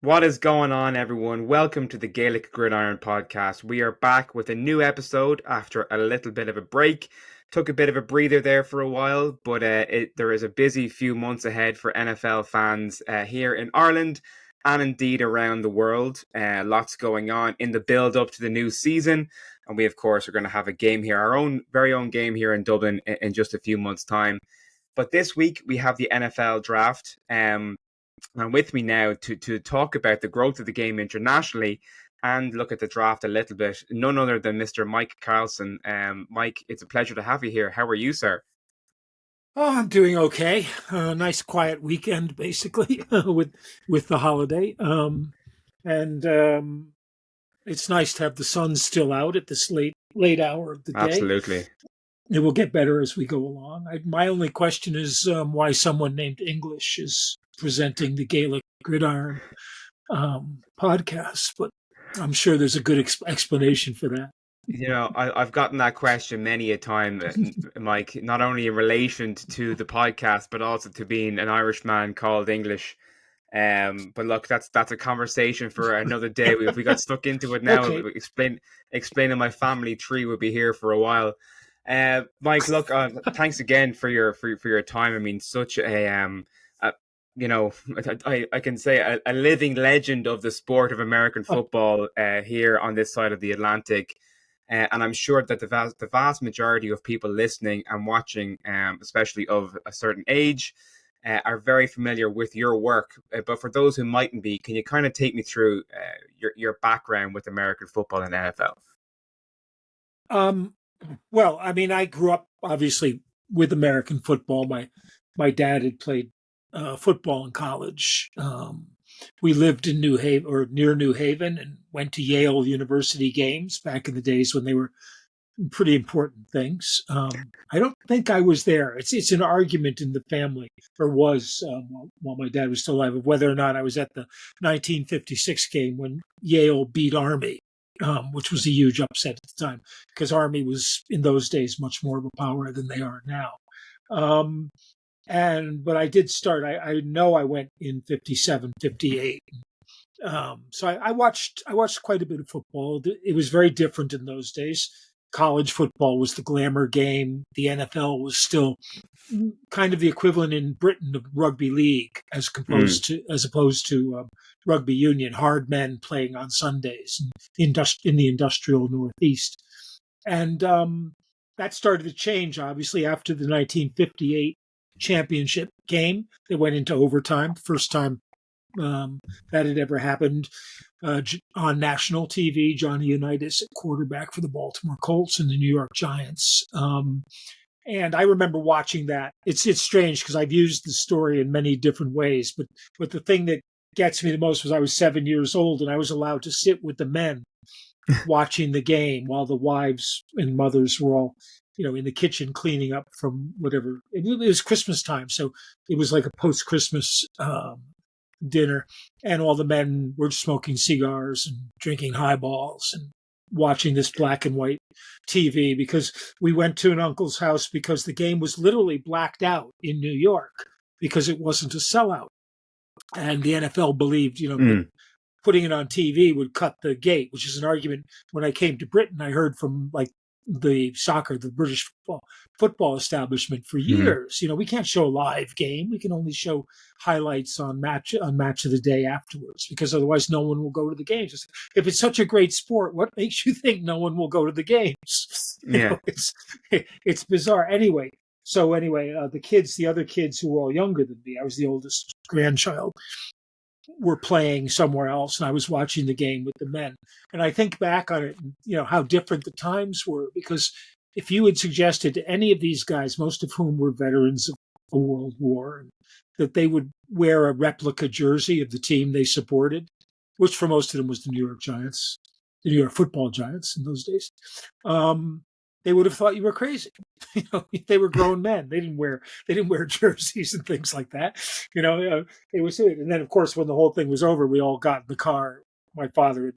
What is going on, everyone? Welcome to the Gaelic Gridiron podcast. We are back with a new episode after a little bit of a break. Took a bit of a breather there for a while, but there is a busy few months ahead for NFL fans here in Ireland and indeed around the world. Lots going on in the build up to the new season. And we, of course, are going to have a game here, our own very own game here in Dublin in just a few months' time. But this week we have the NFL draft. And with me now to talk about the growth of the game internationally and look at the draft a little bit, none other than Mr. Mike Carlson. Mike, it's a pleasure to have you here. How are you, sir? Oh, I'm doing okay. Nice quiet weekend, basically, with the holiday. And it's nice to have the sun still out at this late hour of the day. Absolutely. It will get better as we go along. My only question is why someone named English is presenting the Gaelic Gridiron podcast, but I'm sure there's a good explanation for that. You know, I've gotten that question many a time, Mike, not only in relation to the podcast, but also to being an Irishman called English. But look, that's a conversation for another day. If we got stuck into it now, Okay. explaining my family tree would be here for a while. Mike, look, thanks again for your time. I mean, such I can say a living legend of the sport of American football here on this side of the Atlantic. And I'm sure that the vast majority of people listening and watching, especially of a certain age, are very familiar with your work. But for those who mightn't be, can you kind of take me through your background with American football and NFL? Well, I mean, I grew up obviously with American football. My dad had played football in college. We lived in New Haven or near New Haven and went to Yale University games back in the days when they were pretty important things. I don't think I was there. It's an argument in the family, or was while my dad was still alive, of whether or not I was at the 1956 game when Yale beat Army. Which was a huge upset at the time because Army was in those days much more of a power than they are now. But I did start. I know I went in 57, 58. So I watched quite a bit of football. It was very different in those days. College football was the glamour game. The NFL was still kind of the equivalent in Britain of rugby league, as opposed to rugby union. Hard men playing on Sundays in the industrial Northeast, and that started to change obviously after the 1958 championship game. They went into overtime, first time that had ever happened on national TV. Johnny Unitas at quarterback for the Baltimore Colts and the New York Giants. And I remember watching that. It's strange because I've used the story in many different ways, but the thing that gets me the most was I was 7 years old and I was allowed to sit with the men watching the game while the wives and mothers were all, in the kitchen cleaning up from whatever. It was Christmas time, so it was like a post-Christmas dinner, and all the men were smoking cigars and drinking highballs and watching this black and white TV because we went to an uncle's house because the game was literally blacked out in New York because it wasn't a sellout. And the NFL believed, putting it on TV would cut the gate, which is an argument. When I came to Britain, I heard from the British football establishment for years. We can't show a live game. We can only show highlights on match of the day afterwards, because otherwise no one will go to the games. If it's such a great sport, what makes you think no one will go to the games? It's bizarre. Anyway, the other kids who were all younger than me, I was the oldest grandchild, were playing somewhere else, and I was watching the game with the men. And I think back on it, how different the times were, because if you had suggested to any of these guys, most of whom were veterans of a world war, that they would wear a replica jersey of the team they supported, which for most of them was the New York Giants, the New York Football Giants in those days, they would have thought you were crazy. They were grown men. They didn't wear jerseys and things like that. It was it. And then, of course, when the whole thing was over, we all got in the car. My father,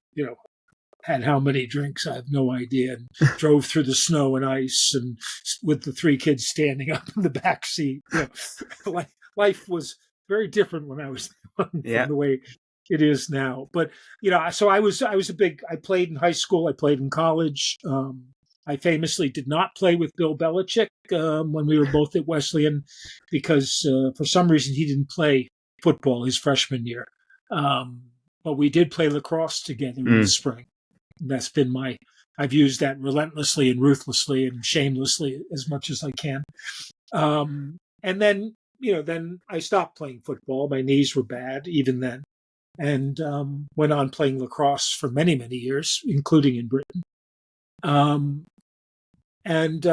had how many drinks, I have no idea, and drove through the snow and ice, and with the three kids standing up in the back seat. Life was very different when I was young from the way It is now. But so I played in high school, I played in college. I famously did not play with Bill Belichick when we were both at Wesleyan because for some reason he didn't play football his freshman year. But we did play lacrosse together in the spring. That's been I've used that relentlessly and ruthlessly and shamelessly as much as I can. And then, then I stopped playing football. My knees were bad even then, and went on playing lacrosse for many, many years, including in Britain. And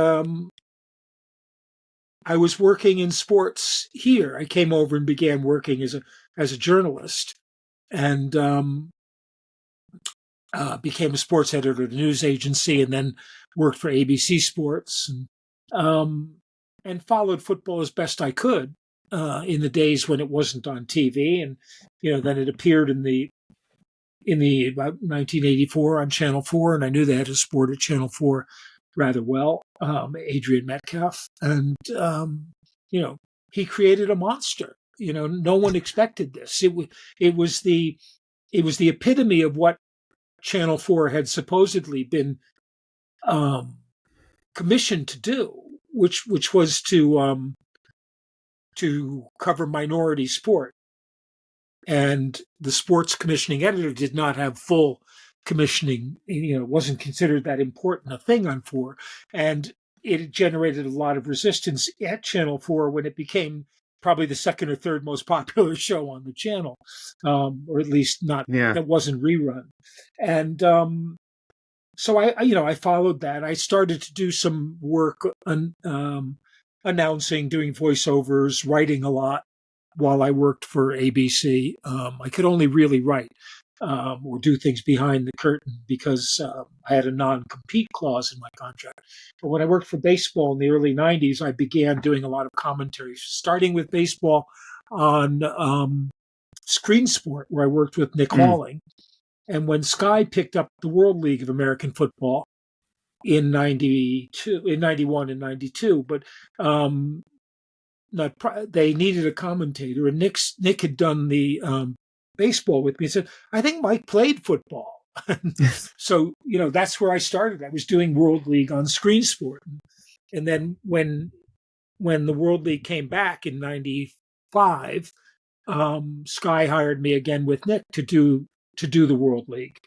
I was working in sports here. I came over and began working as a journalist, and became a sports editor at a news agency, and then worked for ABC Sports, and followed football as best I could in the days when it wasn't on TV, and then it appeared in the about 1984 on Channel 4, and I knew they had a sport at Channel 4 rather well, Adrian Metcalf, and he created a monster. No one expected this. It was the epitome of what Channel 4 had supposedly been commissioned to do, which was to cover minority sport. And the sports commissioning editor did not have full commissioning. It wasn't considered that important a thing on 4. And it generated a lot of resistance at Channel 4 when it became probably the second or third most popular show on the channel, or at least not that wasn't rerun. And so I followed that. I started to do some work announcing, doing voiceovers, writing a lot while I worked for ABC. I could only really write or do things behind the curtain because I had a non-compete clause in my contract. But when I worked for baseball in the early 90s, I began doing a lot of commentary, starting with baseball on Screen Sport, where I worked with Nick Halling. And when Sky picked up the World League of American Football in 91 and 92, but they needed a commentator, and Nick had done the baseball with me and said, I think Mike played football. So, that's where I started. I was doing World League on Screen Sport. And then when the World League came back in 95, Sky hired me again with Nick to do the World League.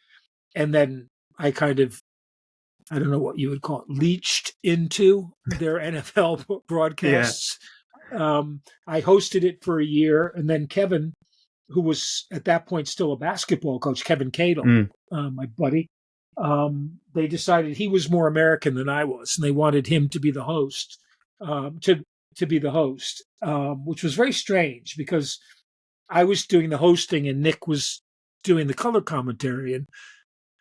And then I kind of, I don't know what you would call it, leached into their NFL broadcasts. Yeah. I hosted it for a year, and then Kevin, who was at that point still a basketball coach, Kevin Cadle, my buddy, they decided he was more American than I was, and they wanted him to be the host, to be the host, which was very strange because I was doing the hosting and Nick was doing the color commentary, and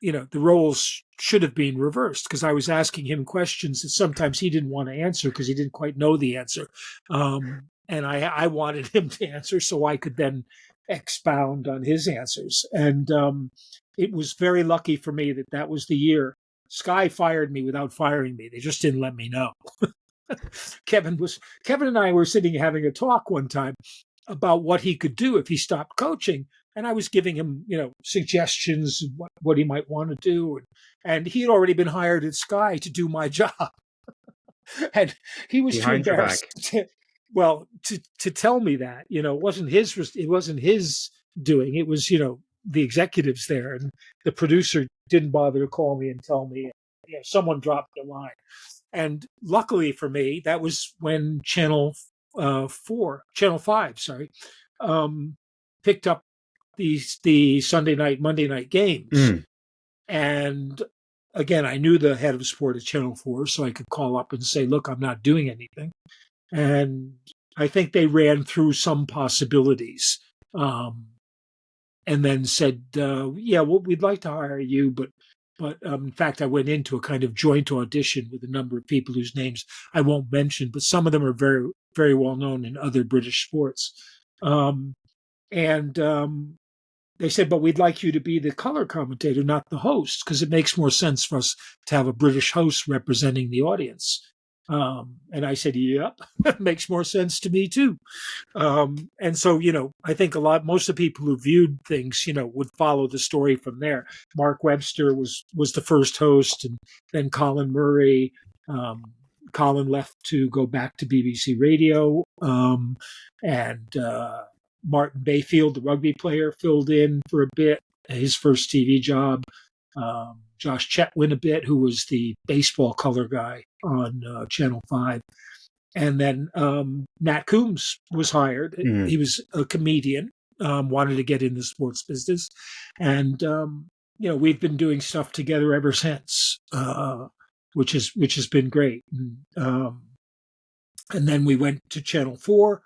the roles should have been reversed because I was asking him questions that sometimes he didn't want to answer because he didn't quite know the answer. And I wanted him to answer so I could then expound on his answers. And it was very lucky for me that was the year. Sky fired me without firing me. They just didn't let me know. Kevin and I were sitting having a talk one time about what he could do if he stopped coaching. And I was giving him, suggestions, what he might want to do. And he had already been hired at Sky to do my job. And he was too embarrassed to tell me that. It wasn't his doing. It was, the executives there. And the producer didn't bother to call me and tell me. Someone dropped the line. And luckily for me, that was when Channel 5, picked up the Sunday night, Monday night games. And again, I knew the head of sport at Channel 4, so I could call up and say, look, I'm not doing anything. And I think they ran through some possibilities and then said, we'd like to hire you, but in fact, I went into a kind of joint audition with a number of people whose names I won't mention, but some of them are very, very well known in other British sports. They said, but we'd like you to be the color commentator, not the host, because it makes more sense for us to have a British host representing the audience. And I said, yep, makes more sense to me too. And so, I think most of the people who viewed things, would follow the story from there. Mark Webster was the first host, and then Colin Murray. Colin left to go back to BBC Radio, and Martin Bayfield, the rugby player, filled in for a bit, his first TV job. Josh Chetwin a bit, who was the baseball color guy on Channel 5. And then Nat Coombs was hired. Mm. He was a comedian, wanted to get in the sports business. And, we've been doing stuff together ever since, which has been great. And then we went to Channel 4,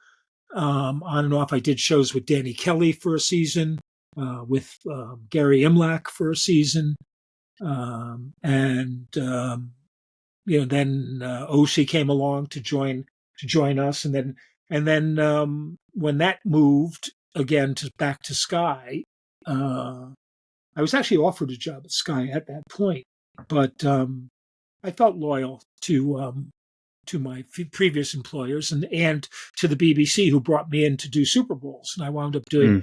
on and off. I did shows with Danny Kelly for a season, with Gary Imlach for a season. And then Oshie came along to join us, and then when that moved again back to Sky, I was actually offered a job at Sky at that point, but I felt loyal to my previous employers and to the BBC, who brought me in to do Super Bowls, and I wound up doing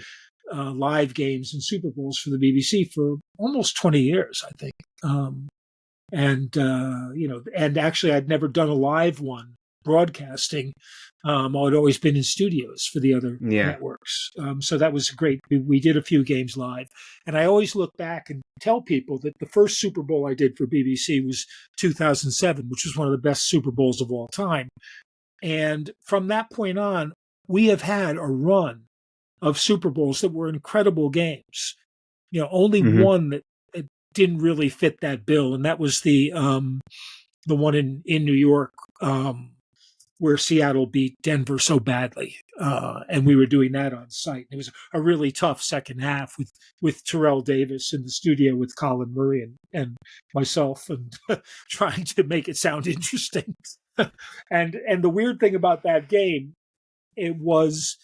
live games and Super Bowls for the BBC for almost 20 years, I think. And actually I'd never done a live one broadcasting. I'd always been in studios for the other networks. So that was great. We did a few games live. And I always look back and tell people that the first Super Bowl I did for BBC was 2007, which was one of the best Super Bowls of all time. And from that point on, we have had a run of Super Bowls that were incredible games. Only one that didn't really fit that bill, and that was the one in New York, where Seattle beat Denver so badly, and we were doing that on site. It was a really tough second half with Terrell Davis in the studio with Colin Murray and myself, and trying to make it sound interesting. and the weird thing about that game, it was,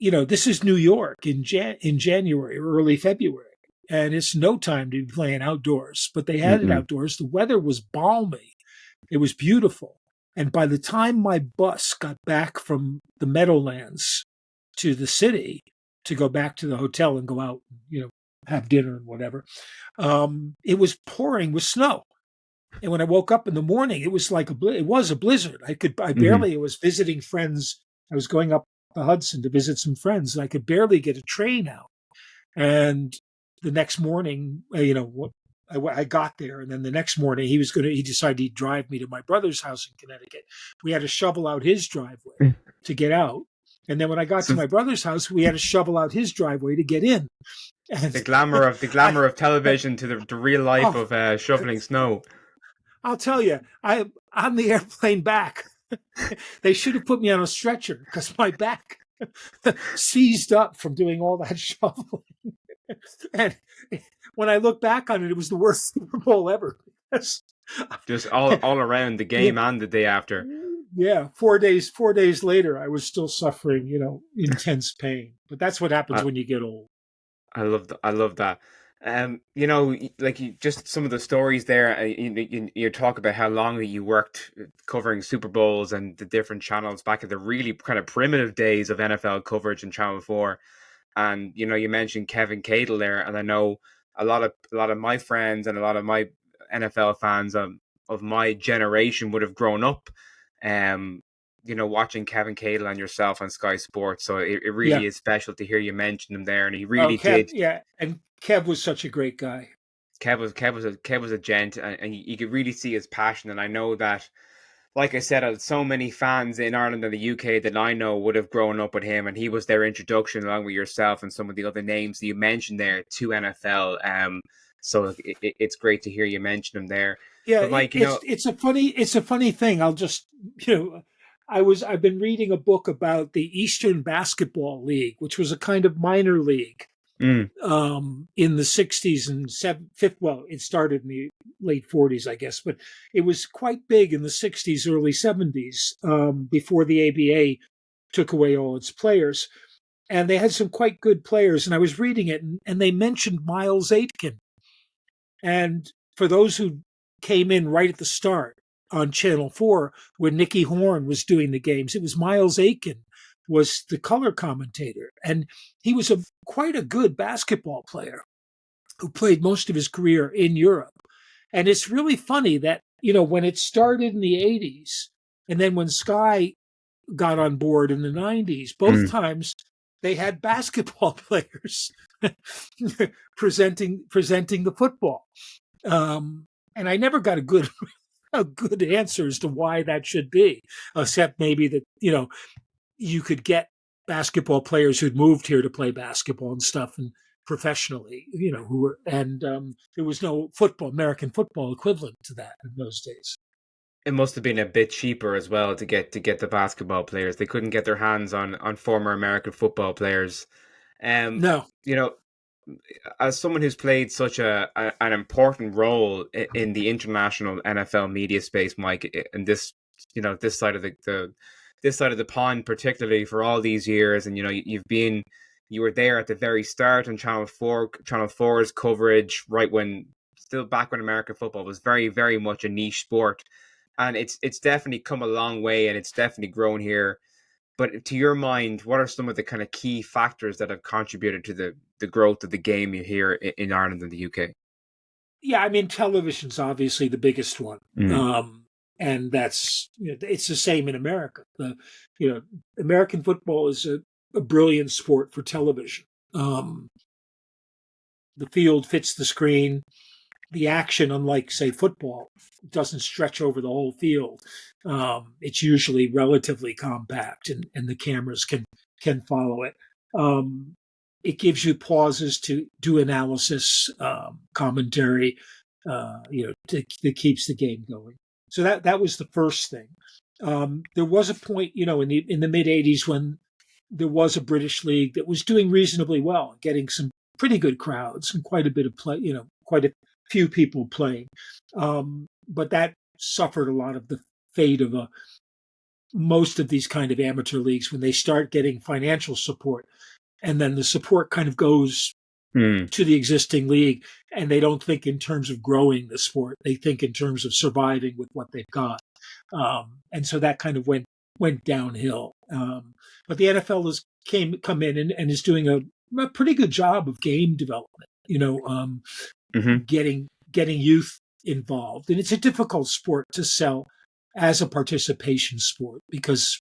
this is New York in January or early February. And it's no time to be playing outdoors, but they had it outdoors. The weather was balmy. It was beautiful. And by the time my bus got back from the Meadowlands to the city to go back to the hotel and go out, have dinner and whatever, it was pouring with snow. And when I woke up in the morning, it was like it was a blizzard. I was visiting friends. I was going up the Hudson to visit some friends, and I could barely get a train out. And the next morning, I got there, and then the next morning he decided he'd drive me to my brother's house in Connecticut. We had to shovel out his driveway to get out. And then when I got to my brother's house, we had to shovel out his driveway to get in. And the glamour of television to the real life of shoveling snow. I'll tell you, on the airplane back, they should have put me on a stretcher because my back seized up from doing all that shoveling. And when I look back on it, it was the worst Super Bowl ever. Just all around the game and the day after. Yeah, 4 days later, I was still suffering, intense pain. But that's what happens when you get old. I love that. Just some of the stories there. You talk about how long you worked covering Super Bowls and the different channels back at the really kind of primitive days of NFL coverage in Channel 4. And you mentioned Kevin Cadle there, and I know a lot of my friends and a lot of my NFL fans of my generation would have grown up, watching Kevin Cadle and yourself on Sky Sports. So it really is special to hear you mention him there, and he really did. Yeah, and Kev was such a great guy. Kev was a gent, and you could really see his passion. And I know that, like I said, so many fans in Ireland and the UK that I know would have grown up with him, and he was their introduction, along with yourself and some of the other names that you mentioned there, to NFL. So it's great to hear you mention him there. Yeah, but Mike, it's a funny thing. I'll just I've been reading a book about the Eastern Basketball League, which was a kind of minor league. In the 60s and it started in the late 40s, I guess, but it was quite big in the 60s, early 70s, before the ABA took away all its players. And they had some quite good players. And I was reading it, and they mentioned Miles Aitken. And for those who came in right at the start, on Channel 4 when Nicky Horn was doing the games. It was Miles Aiken was the color commentator, and he was quite a good basketball player who played most of his career in Europe. And it's really funny that, when it started in the 80s, and then when Sky got on board in the 90s, both times they had basketball players presenting the football. And I never got a good answer as to why that should be, except maybe that, you could get basketball players who'd moved here to play basketball and stuff, and professionally, who were, and there was no American football equivalent to that in those days. It must have been a bit cheaper as well to get the basketball players. They couldn't get their hands on former American football players. No. As someone who's played such an important role in the international NFL media space, Mike, and this side of this side of the pond, particularly for all these years, and you were there at the very start on Channel 4's coverage, right when back when American football was very, very much a niche sport, and it's definitely come a long way, and it's definitely grown here. But to your mind, what are some of the kind of key factors that have contributed to the growth of the game here in Ireland and the UK? Yeah, I mean, television's obviously the biggest one. And that's, it's the same in America. American football is a brilliant sport for television. The field fits the screen. The action, unlike, say, football, doesn't stretch over the whole field. It's usually relatively compact, and the cameras can follow it. It gives you pauses to do analysis, commentary, that keeps the game going. So that was the first thing. There was a point, in the mid '80s when there was a British league that was doing reasonably well, getting some pretty good crowds and quite a bit of play, quite a few people playing. But that suffered a lot of the fate of most of these kind of amateur leagues when they start getting financial support, and then the support kind of goes to the existing league, and they don't think in terms of growing the sport. They think in terms of surviving with what they've got. And so that kind of went downhill. But the NFL has come in and is doing a pretty good job of game development, getting youth involved. And it's a difficult sport to sell as a participation sport because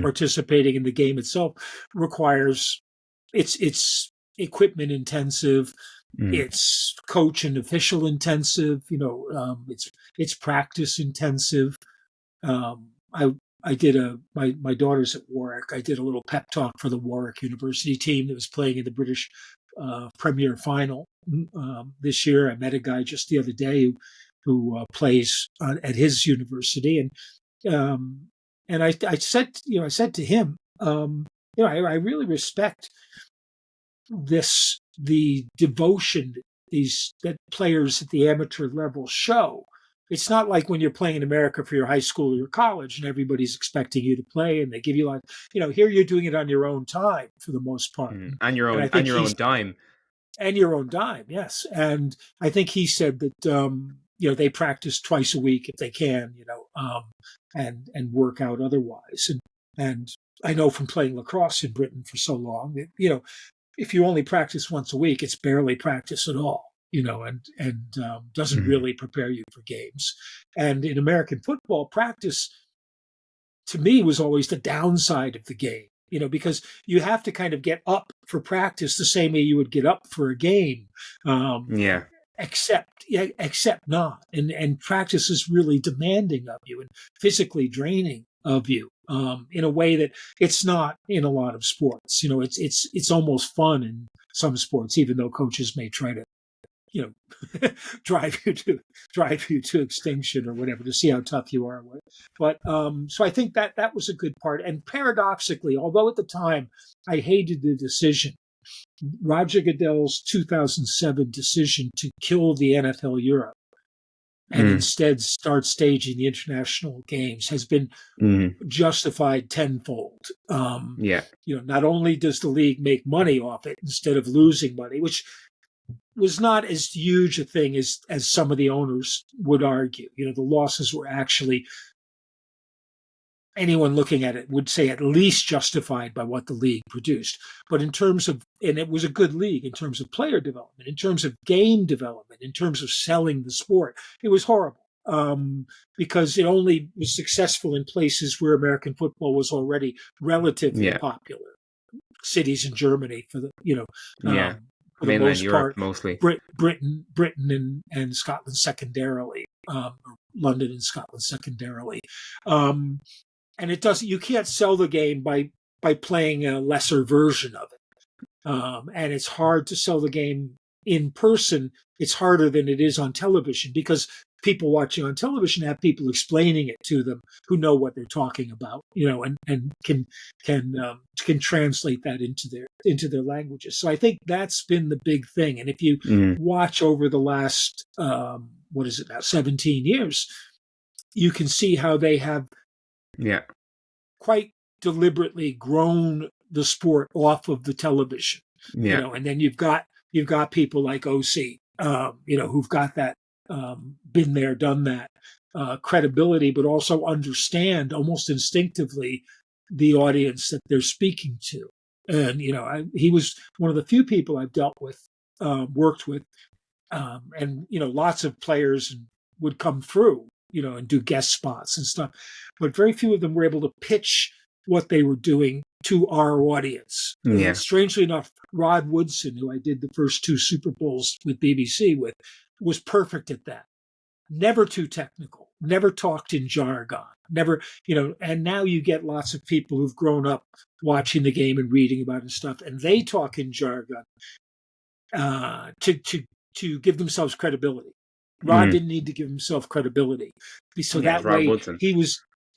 participating in the game itself requires it's equipment intensive, it's coach and official intensive, it's practice intensive. I did my daughter's at Warwick. I did a little pep talk for the Warwick University team that was playing in the British Premier Final this year. I met a guy just the other day who plays at his university, and I said to him, I really respect the devotion that players at the amateur level show. It's not like when you're playing in America for your high school or your college and everybody's expecting you to play and they give you here you're doing it on your own time for the most part. And your own dime. And your own dime, yes. And I think he said that they practice twice a week if they can, and work out otherwise. And I know from playing lacrosse in Britain for so long that, if you only practice once a week, it's barely practice at all, and doesn't really prepare you for games. And in American football, practice to me was always the downside of the game, because you have to kind of get up for practice the same way you would get up for a game. Except not. And practice is really demanding of you and physically draining of you in a way that it's not in a lot of sports. It's almost fun in some sports, even though coaches may try to, drive you to extinction or whatever to see how tough you are. But so I think that was a good part. And paradoxically, although at the time I hated the decision, Roger Goodell's 2007 decision to kill the NFL Europe and instead start staging the international games has been justified tenfold. Not only does the league make money off it instead of losing money, which was not as huge a thing as some of the owners would argue. The losses were actually, anyone looking at it would say, at least justified by what the league produced. But in terms of, and it was a good league in terms of player development, in terms of game development, in terms of selling the sport, it was horrible. Because it only was successful in places where American football was already relatively Yeah. popular. Cities in Germany, Yeah. for the Mainland most Europe part, mostly. Britain and Scotland secondarily, or London and Scotland secondarily. And it doesn't. You can't sell the game by playing a lesser version of it. And it's hard to sell the game in person. It's harder than it is on television because people watching on television have people explaining it to them who know what they're talking about, and can translate that into their languages. So I think that's been the big thing. And if you watch over the last what is it now, 17 years, you can see how they have quite deliberately grown the sport off of the television. And then you've got people like OC, who've got that been there, done that credibility, but also understand almost instinctively the audience that they're speaking to. And he was one of the few people I've dealt with, worked with, and lots of players would come through, and do guest spots and stuff, but very few of them were able to pitch what they were doing to our audience. Strangely enough, Rod Woodson, who I did the first 2 Super Bowls with BBC with, was perfect at that. Never too technical, never talked in jargon, never, and now you get lots of people who've grown up watching the game and reading about it and stuff, and they talk in jargon to give themselves credibility. Rod didn't need to give himself credibility. So that way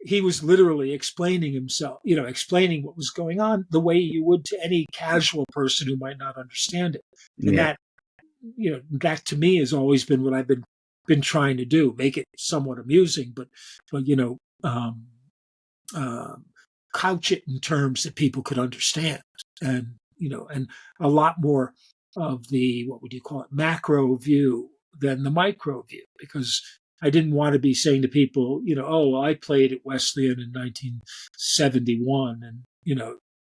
he was literally explaining himself, explaining what was going on the way you would to any casual person who might not understand it. And that to me has always been what I've been trying to do, make it somewhat amusing, but couch it in terms that people could understand. And, and a lot more of the, what would you call it, macro view than the micro view, because I didn't want to be saying to people, oh, I played at Wesleyan in 1971, and,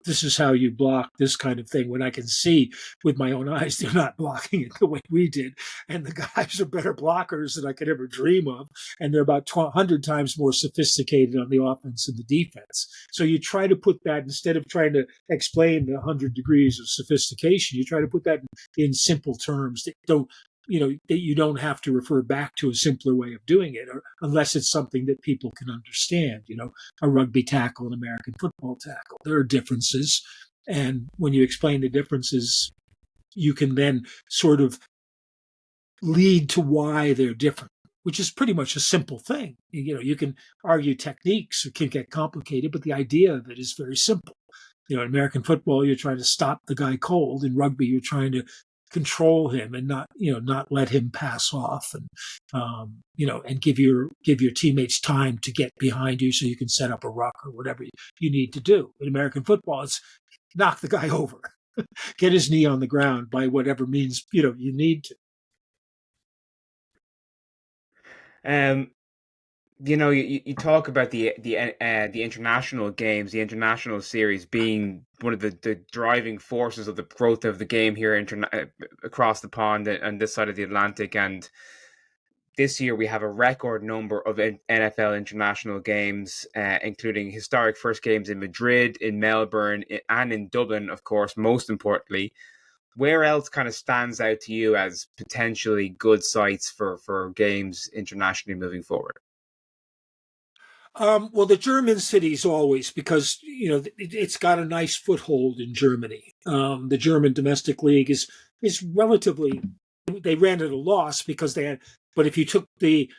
this is how you block this kind of thing, when I can see with my own eyes they're not blocking it the way we did. And the guys are better blockers than I could ever dream of. And they're about 100 times more sophisticated on the offense and the defense. So you try to put that, instead of trying to explain the 100 degrees of sophistication, you try to put that in simple terms that don't, that you don't have to refer back to a simpler way of doing it, or unless it's something that people can understand, a rugby tackle, an American football tackle. There are differences. And when you explain the differences, you can then sort of lead to why they're different, which is pretty much a simple thing. You can argue techniques, it can get complicated, but the idea of it is very simple. In American football, you're trying to stop the guy cold. In rugby, you're trying to control him and not let him pass off, and and give your teammates time to get behind you so you can set up a ruck or whatever you need to do. In American football, it's knock the guy over, get his knee on the ground by whatever means you need to. You talk about the international games, the international series being one of the driving forces of the growth of the game here across the pond and this side of the Atlantic. And this year we have a record number of NFL international games, including historic first games in Madrid, in Melbourne, and in Dublin, of course, most importantly. Where else kind of stands out to you as potentially good sites for games internationally moving forward? Well, the German cities always, because it's got a nice foothold in Germany. The German domestic league is relatively. They ran at a loss because they had, but if you took the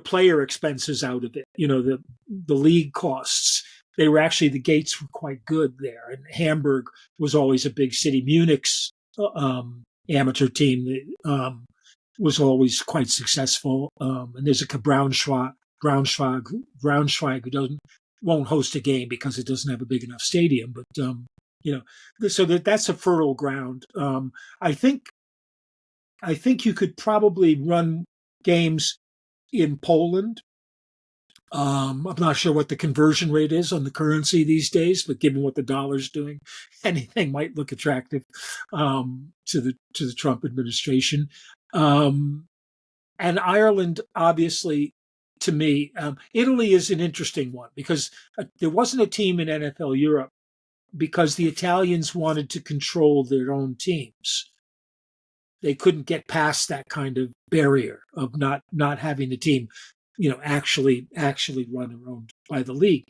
player expenses out of it, the league costs, they were actually, the gates were quite good there. And Hamburg was always a big city. Munich's amateur team was always quite successful. And there's a Braunschweig who won't host a game because it doesn't have a big enough stadium. But so that's a fertile ground. I think I think you could probably run games in Poland. I'm not sure what the conversion rate is on the currency these days, but given what the dollar's doing, anything might look attractive to the Trump administration. Um, and Ireland, obviously, to me, Italy is an interesting one because there wasn't a team in NFL Europe because the Italians wanted to control their own teams. They couldn't get past that kind of barrier of not having the team, actually run or owned by the league.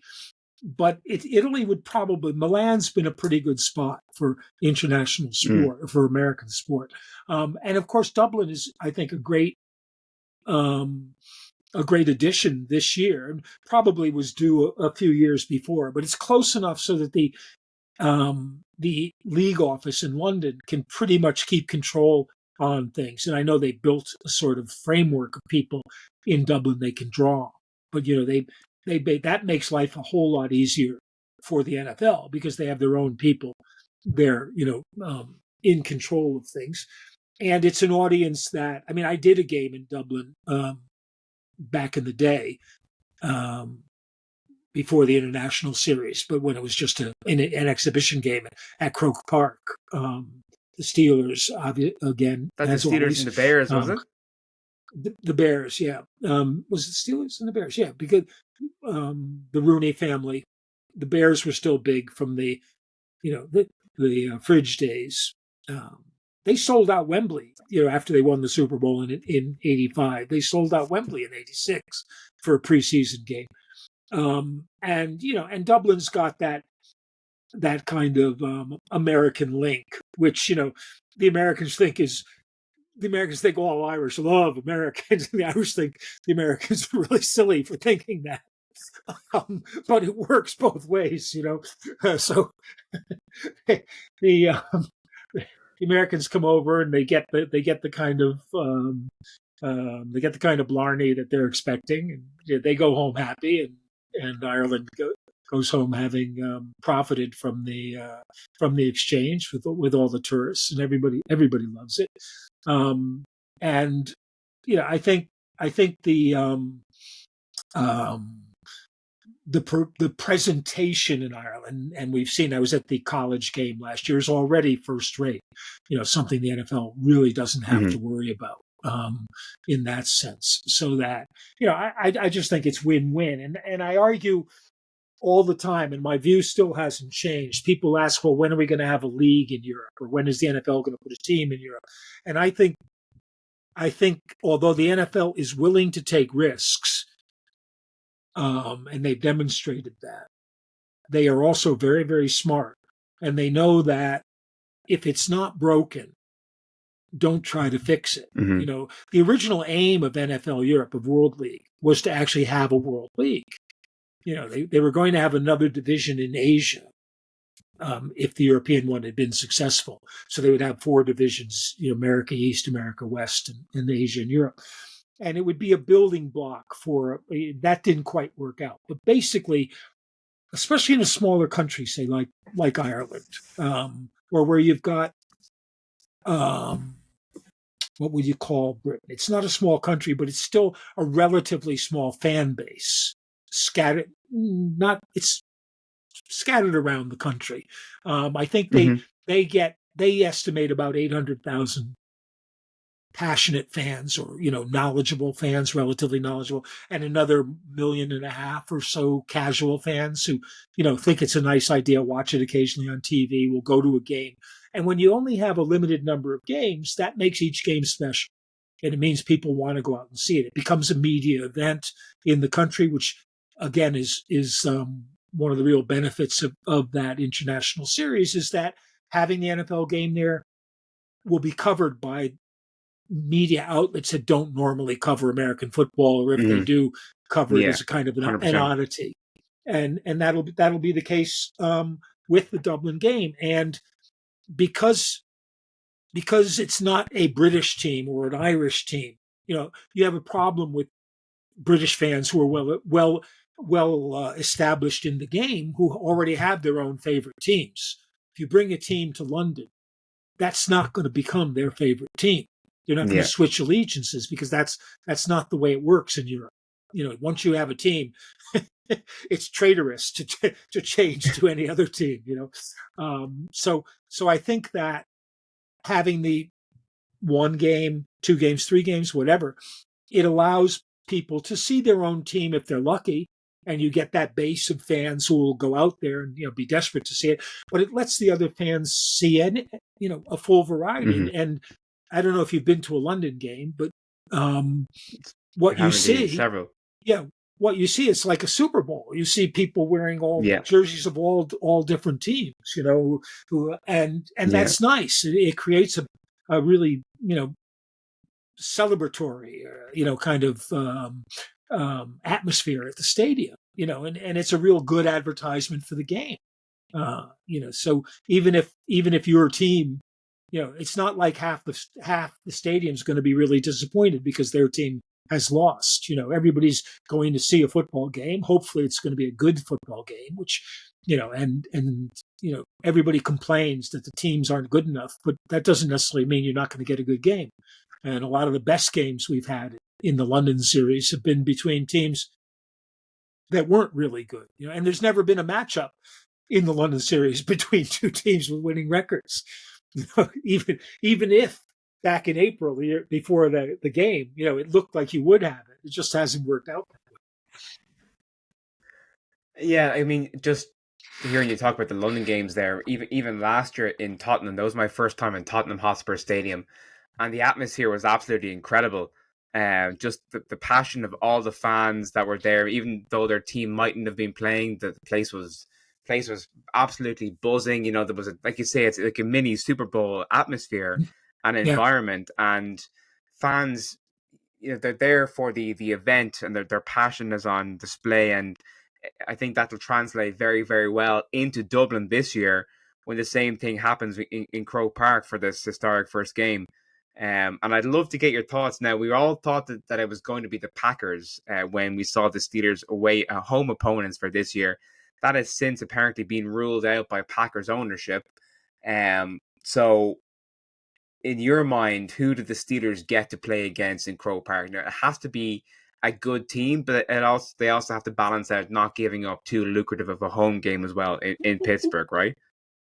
But Italy would probably Milan's been a pretty good spot for international sport for American sport, and of course Dublin is, I think, a great addition this year, and probably was due a few years before. But it's close enough so that the league office in London can pretty much keep control on things. And I know they built a sort of framework of people in Dublin they can draw, but they that makes life a whole lot easier for the NFL because they have their own people there, in control of things. And it's an audience that, I mean, I did a game in Dublin back in the day. Before the international series, but when it was just an exhibition game at Croke Park. The Steelers, again, That's as the Steelers always, and the Bears, was it? The Bears, yeah. Was it Steelers and the Bears? Yeah, because the Rooney family, the Bears were still big from the fridge days. They sold out Wembley, after they won the Super Bowl in '85. They sold out Wembley in '86 for a preseason game. And Dublin's got that kind of American link, which the Americans think all Irish love Americans, and the Irish think the Americans are really silly for thinking that. But it works both ways, so the Americans come over and they get the kind of blarney that they're expecting, and they go home happy, and Ireland goes home having profited from the exchange with all the tourists, and everybody loves it. And I think the presentation in Ireland, and we've seen, I was at the college game last year, is already first rate. Something the NFL really doesn't have to worry about. In that sense, so that I just think it's win-win, and I argue all the time, and my view still hasn't changed. People ask, well, when are we going to have a league in Europe, or when is the NFL going to put a team in Europe? And I think although the NFL is willing to take risks, and they've demonstrated that, they are also very, very smart, and they know that if it's not broken, don't try to fix it. The original aim of NFL Europe, of World League, was to actually have a World League. They were going to have another division in Asia if the European one had been successful. So they would have 4 divisions, America East, America West, and Asia and Europe. And it would be a building block that didn't quite work out. But basically, especially in a smaller country, say like Ireland, or where you've got what would you call Britain? It's not a small country, but it's still a relatively small fan base, scattered. It's scattered around the country. I think they estimate about 800,000 passionate fans, or knowledgeable fans, relatively knowledgeable, and another 1.5 million or so casual fans who think it's a nice idea, watch it occasionally on TV, will go to a game. And when you only have a limited number of games, that makes each game special, and it means people want to go out and see it. It becomes a media event in the country, which again is one of the real benefits of that international series, is that having the NFL game there will be covered by media outlets that don't normally cover American football, or if they do, cover it as a kind of an oddity. And that'll be the case with the Dublin game. And because it's not a British team or an Irish team, you have a problem with British fans who are well established in the game, who already have their own favorite teams. If you bring a team to London, that's not going to become their favorite team. You're not going to Yeah. switch allegiances because that's not the way it works in Europe. Once you have a team, it's traitorous to change to any other team. So I think that having the one game, two games, three games, whatever, it allows people to see their own team if they're lucky, and you get that base of fans who will go out there and be desperate to see it. But it lets the other fans see a full variety. Hmm. And I don't know if you've been to a London game, but what I you have indeed see, several. yeah, what you see is like a Super Bowl. You see people wearing all Yeah. jerseys of all different teams, and Yeah. that's nice. It creates a really celebratory, kind of atmosphere at the stadium, and it's a real good advertisement for the game. So even if your team, it's not like half the stadium's going to be really disappointed because their team has lost. Everybody's going to see a football game. Hopefully, it's going to be a good football game, which and everybody complains that the teams aren't good enough, but that doesn't necessarily mean you're not going to get a good game. And a lot of the best games we've had in the London series have been between teams that weren't really good. And there's never been a matchup in the London series between two teams with winning records. Even if back in April, the year before the game, it looked like you would have it. It just hasn't worked out. Yeah, I mean, just hearing you talk about the London games there, even last year in Tottenham, that was my first time in Tottenham Hotspur Stadium, and the atmosphere was absolutely incredible. Just the passion of all the fans that were there, even though their team mightn't have been playing, the place was absolutely buzzing. There was like you say, it's like a mini Super Bowl atmosphere and Yeah. environment, and fans, they're there for the event, and their passion is on display. And I think that'll translate very, very well into Dublin this year when the same thing happens in Croke Park for this historic first game. And I'd love to get your thoughts now. We all thought that it was going to be the Packers when we saw the Steelers away home opponents for this year. That has since apparently been ruled out by Packers ownership. So in your mind, who did the Steelers get to play against in Croke Park? Now, it has to be a good team, but they also have to balance out not giving up too lucrative of a home game as well in Pittsburgh, right?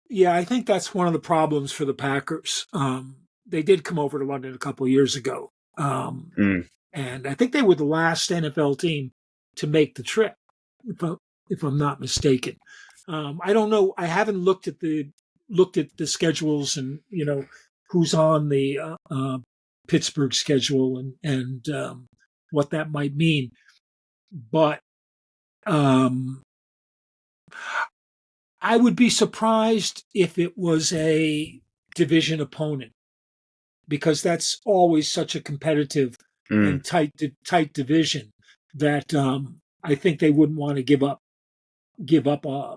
Yeah, I think that's one of the problems for the Packers. They did come over to London a couple of years ago, Mm. and I think they were the last NFL team to make the trip, if I'm not mistaken. I don't know. I haven't looked at the schedules and who's on the Pittsburgh schedule and what that might mean, but I would be surprised if it was a division opponent, because that's always such a competitive Mm. and tight division that I think they wouldn't want to give up a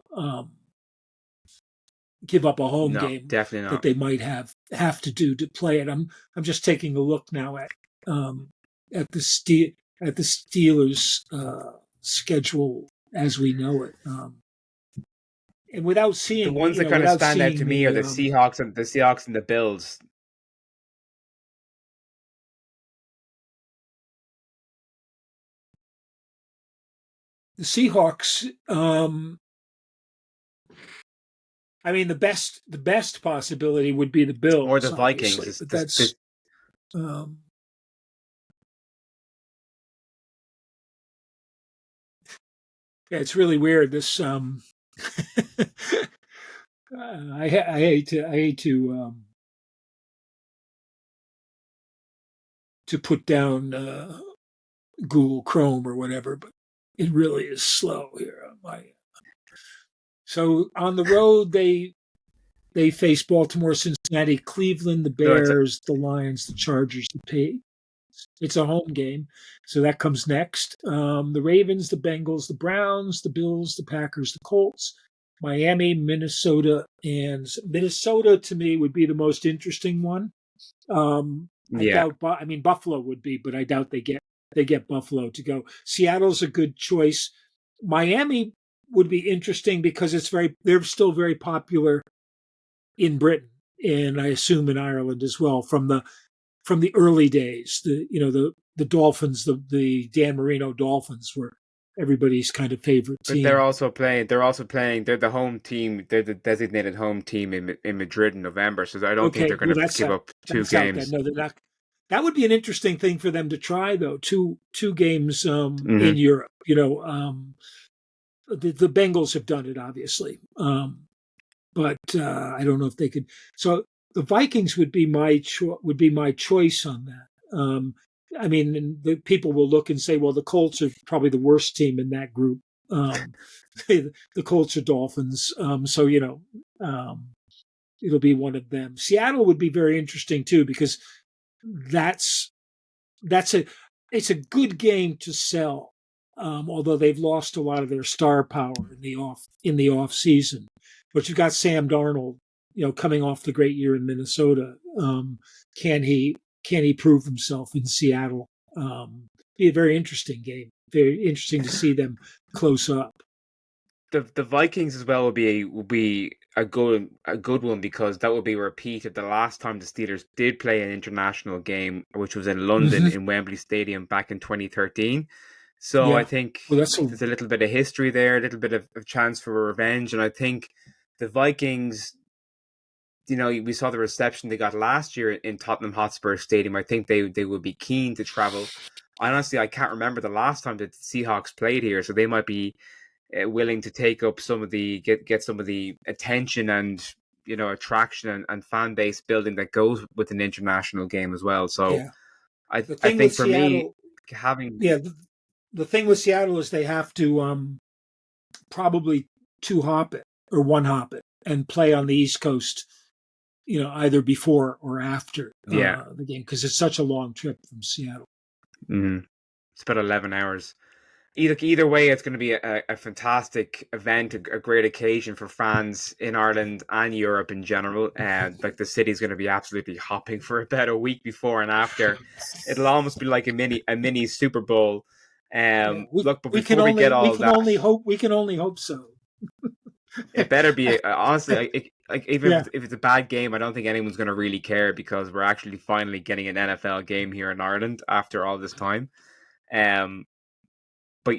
home No, game definitely that not. they might have to do to play it. I'm just taking a look now at the Steelers schedule as we know it. And without The seeing, ones that kind of without stand out to seeing me are the the Seahawks and the Bills. Seahawks, I mean, the best possibility would be the Or the Bills, Vikings. obviously, but that's um, yeah, it's really weird. This I hate to put down Google Chrome or whatever, but it really is slow here on my. So on the road, they face Baltimore, Cincinnati, Cleveland, the no, it's Bears, the Lions, the Chargers, the Patriots. It's a home game, so that comes next. The Ravens, the Bengals, the Browns, the Bills, the Packers, the Colts, Miami, Minnesota, and Minnesota to me would be the most interesting one. I yeah. doubt. I mean, Buffalo would be, but I doubt they get Buffalo to go. Seattle's a good choice. Miami would be interesting because they're still very popular in Britain, and I assume in Ireland as well, from the from the early days. The Dolphins, the Dan Marino Dolphins were everybody's kind of favorite But they're team. also playing. They're also playing. They're the home team. They're the designated home team in Madrid in November. So I don't think they're Okay, going well to give up two that's out there. games. No, they're not. That would be an interesting thing for them to try, though. Two games Hmm. in Europe. The Bengals have done it, obviously, but I don't know if they could. So the Vikings would be my choice on that. I mean, the people will look and say, well, the Colts are probably the worst team in that group. Um, the Colts are Dolphins, so it'll be one of them. Seattle would be very interesting too because that's that's a it's a good game to sell. Although they've lost a lot of their star power in the off season, but you've got Sam Darnold, coming off the great year in Minnesota. Can he prove himself in Seattle? Be a very interesting game. Very interesting to see them close up. The Vikings as well will be a good one because that will be a repeat of the last time the Steelers did play an international game, which was in London Mm-hmm. in Wembley Stadium back in 2013. So I Yeah. think Well, that's a there's a little bit of history there, a little bit of chance for revenge, and I think the Vikings. We saw the reception they got last year in Tottenham Hotspur Stadium. I think they would be keen to travel. Honestly, I can't remember the last time that the Seahawks played here, so they might be willing to take up some of the get some of the attention and attraction and fan base building that goes with an international game as well. So Yeah. I The I thing think with for me Seattle, having yeah, the thing with Seattle is they have to probably two hop it or one hop it and play on the East Coast, either before or after yeah, the game because it's such a long trip from Seattle. mm, it's about 11 hours. Either way, it's going to be a fantastic event, a great occasion for fans in Ireland and Europe in general. And like the city's going to be absolutely hopping for about a week before and after. It'll almost be like a mini Super Bowl. Yeah, Look, but we can before we get only we all can that, only hope we can only hope so. it better be honestly like even Yeah, if it's a bad game, I don't think anyone's going to really care because we're actually finally getting an NFL game here in Ireland after all this time. Um, but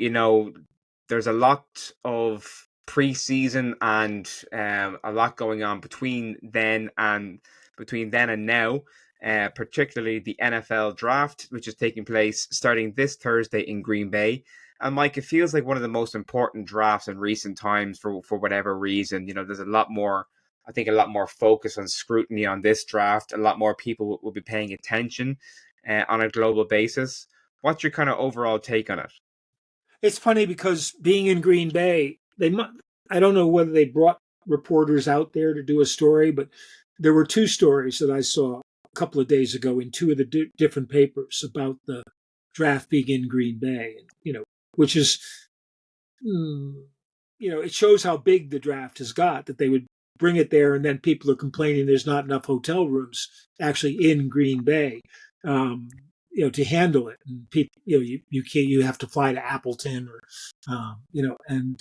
there's a lot of preseason and a lot going on between then and now. Particularly the NFL draft, which is taking place starting this Thursday in Green Bay. And Mike, it feels like one of the most important drafts in recent times for whatever reason. There's I think a lot more focus on scrutiny on this draft. A lot more people will be paying attention on a global basis. What's your kind of overall take on it? it's funny because being in Green Bay, I don't know whether they brought reporters out there to do a story, but there were two stories that I saw a couple of days ago in two of the different papers about the draft being in Green Bay, and which is mm, it shows how big the draft has got that they would bring it there, and then people are complaining there's not enough hotel rooms actually in Green Bay, to handle it. And people, you can't, you have to fly to Appleton or, and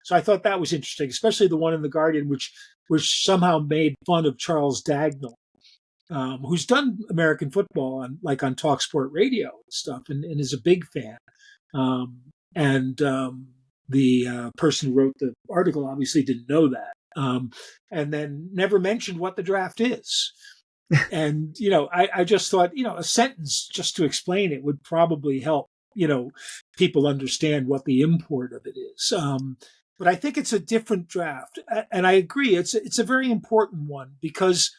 so I thought that was interesting, especially the one in the Guardian, which somehow made fun of Charles Dagnall. Who's done American football on Talk Sport Radio and stuff, and is a big fan. And the person who wrote the article obviously didn't know that, and then never mentioned what the draft is. And I just thought a sentence just to explain it would probably help people understand what the import of it is. But I think it's a different draft, and I agree it's a very important one because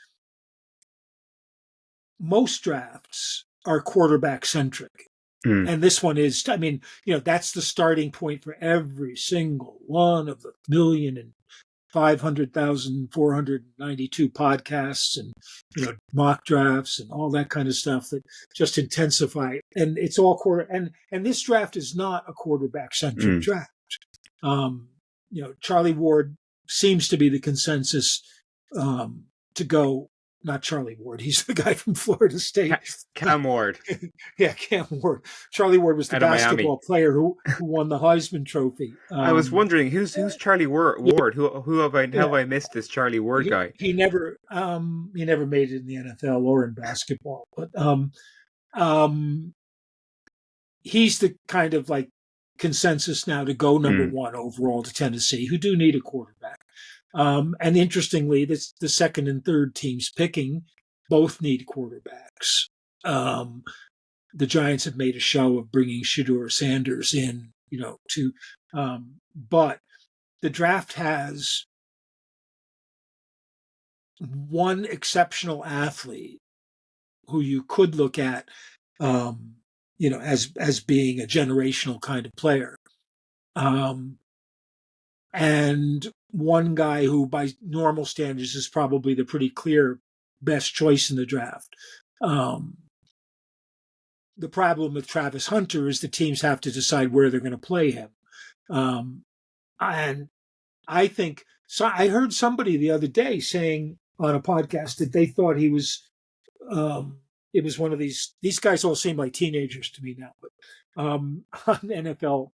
most drafts are quarterback centric. Mm, And this one is, I mean, that's the starting point for every single one of the 1,500,492 podcasts and, mock drafts and all that kind of stuff that just intensify. And it's all and this draft is not a quarterback centric mm. draft. Um, Charlie Ward seems to be the consensus to go not Charlie Ward. He's the guy from Florida State. Cam Ward. Yeah, Cam Ward. Charlie Ward was the Out of Miami. basketball player who won the Heisman Trophy. I was wondering who's Charlie Ward? Who have Yeah, I missed this Charlie Ward guy? he never made it in the NFL or in basketball, but he's the kind of like consensus now to go number one overall to Tennessee, who do need a quarterback. And interestingly, the second and third teams picking both need quarterbacks. The Giants have made a show of bringing Shedeur Sanders in, but the draft has one exceptional athlete who you could look at, as being a generational kind of player. And one guy who by normal standards is probably the pretty clear best choice in the draft. The problem with Travis Hunter is the teams have to decide where they're going to play him. And I think, so I heard somebody the other day saying on a podcast that they thought he was, it was one of these guys all seem like teenagers to me now, but on NFL.com,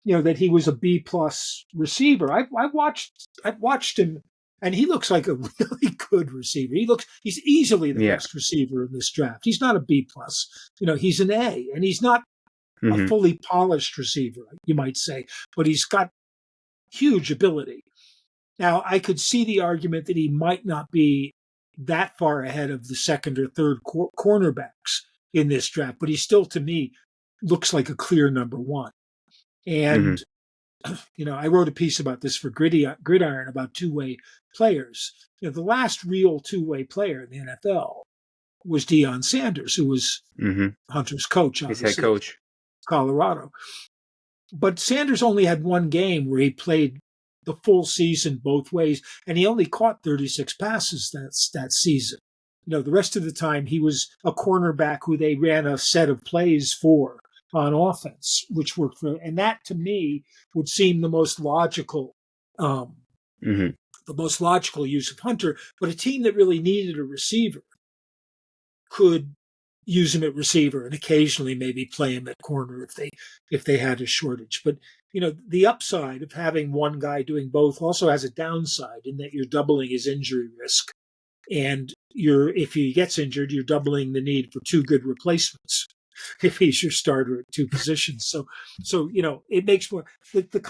that he was a B plus receiver. I've watched him, and he looks like a really good receiver. He's easily the best receiver in this draft. He's not a B plus, he's an A, and he's not a fully polished receiver, you might say, but he's got huge ability. Now, I could see the argument that he might not be that far ahead of the second or third cornerbacks in this draft, but he still, to me, looks like a clear number one. And, I wrote a piece about this for Gridiron about two-way players. The last real two-way player in the NFL was Deion Sanders, who was Hunter's coach, obviously. His head coach. Colorado. But Sanders only had one game where he played the full season both ways, and he only caught 36 passes that season. The rest of the time he was a cornerback who they ran a set of plays for on offense, which worked for him. And that, to me, would seem the most logical, use of Hunter. But a team that really needed a receiver could use him at receiver and occasionally maybe play him at corner if they had a shortage. But the upside of having one guy doing both also has a downside in that you're doubling his injury risk, and if he gets injured, you're doubling the need for two good replacements if he's your starter at two positions. So it makes more the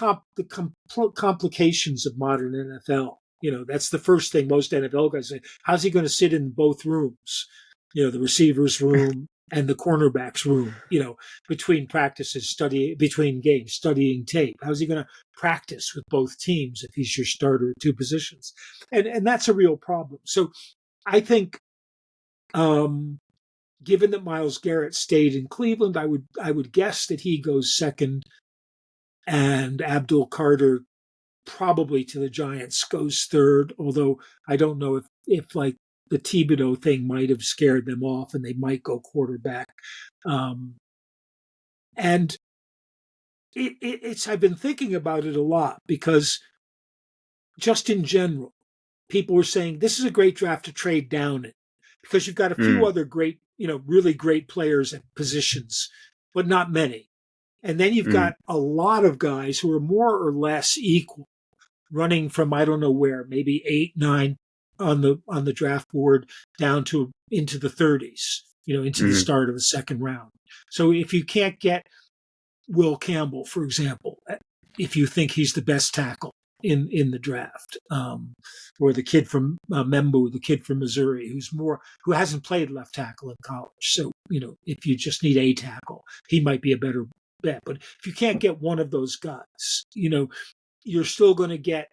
complications of modern NFL. That's the first thing most NFL guys say. How's he going to sit in both rooms? The receivers room and the cornerbacks room, between practices, between games, studying tape. How's he going to practice with both teams if he's your starter at two positions? And that's a real problem. So I think, given that Myles Garrett stayed in Cleveland, I would guess that he goes second, and Abdul Carter probably to the Giants goes third, although I don't know if like the Thibodeau thing might have scared them off and they might go quarterback. And I've been thinking about it a lot because just in general, people were saying this is a great draft to trade down in because you've got a few other great, really great players at positions, but not many. And then you've got a lot of guys who are more or less equal, running from I don't know where, maybe 8, 9 on the draft board down to into the 30s, into the start of the second round. So if you can't get Will Campbell, for example, if you think he's the best tackle in the draft, or the kid from Membu, the kid from Missouri, who hasn't played left tackle in college. So, if you just need a tackle, he might be a better bet. But if you can't get one of those guys, you're still going to get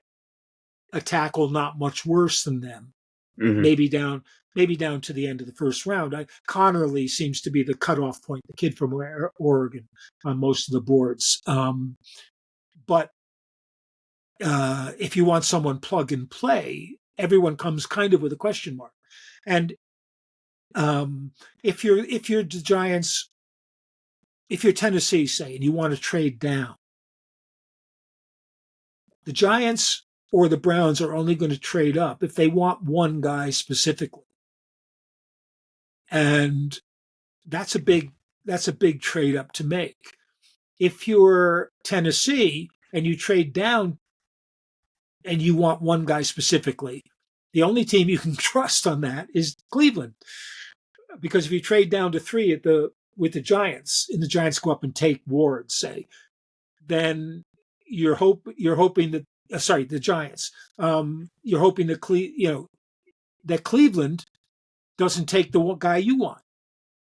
a tackle not much worse than them, maybe down to the end of the first round. Connerly seems to be the cutoff point, the kid from Oregon on most of the boards. But if you want someone plug and play, everyone comes kind of with a question mark. And if you're the Giants, if you're Tennessee, say, and you want to trade down, the Giants or the Browns are only going to trade up if they want one guy specifically. And that's a big trade up to make. If you're Tennessee and you trade down and you want one guy specifically, the only team you can trust on that is Cleveland. Because if you trade down to 3 with the Giants, and the Giants go up and take Ward, say, then you're hoping that the Giants. You're hoping that that Cleveland doesn't take the guy you want.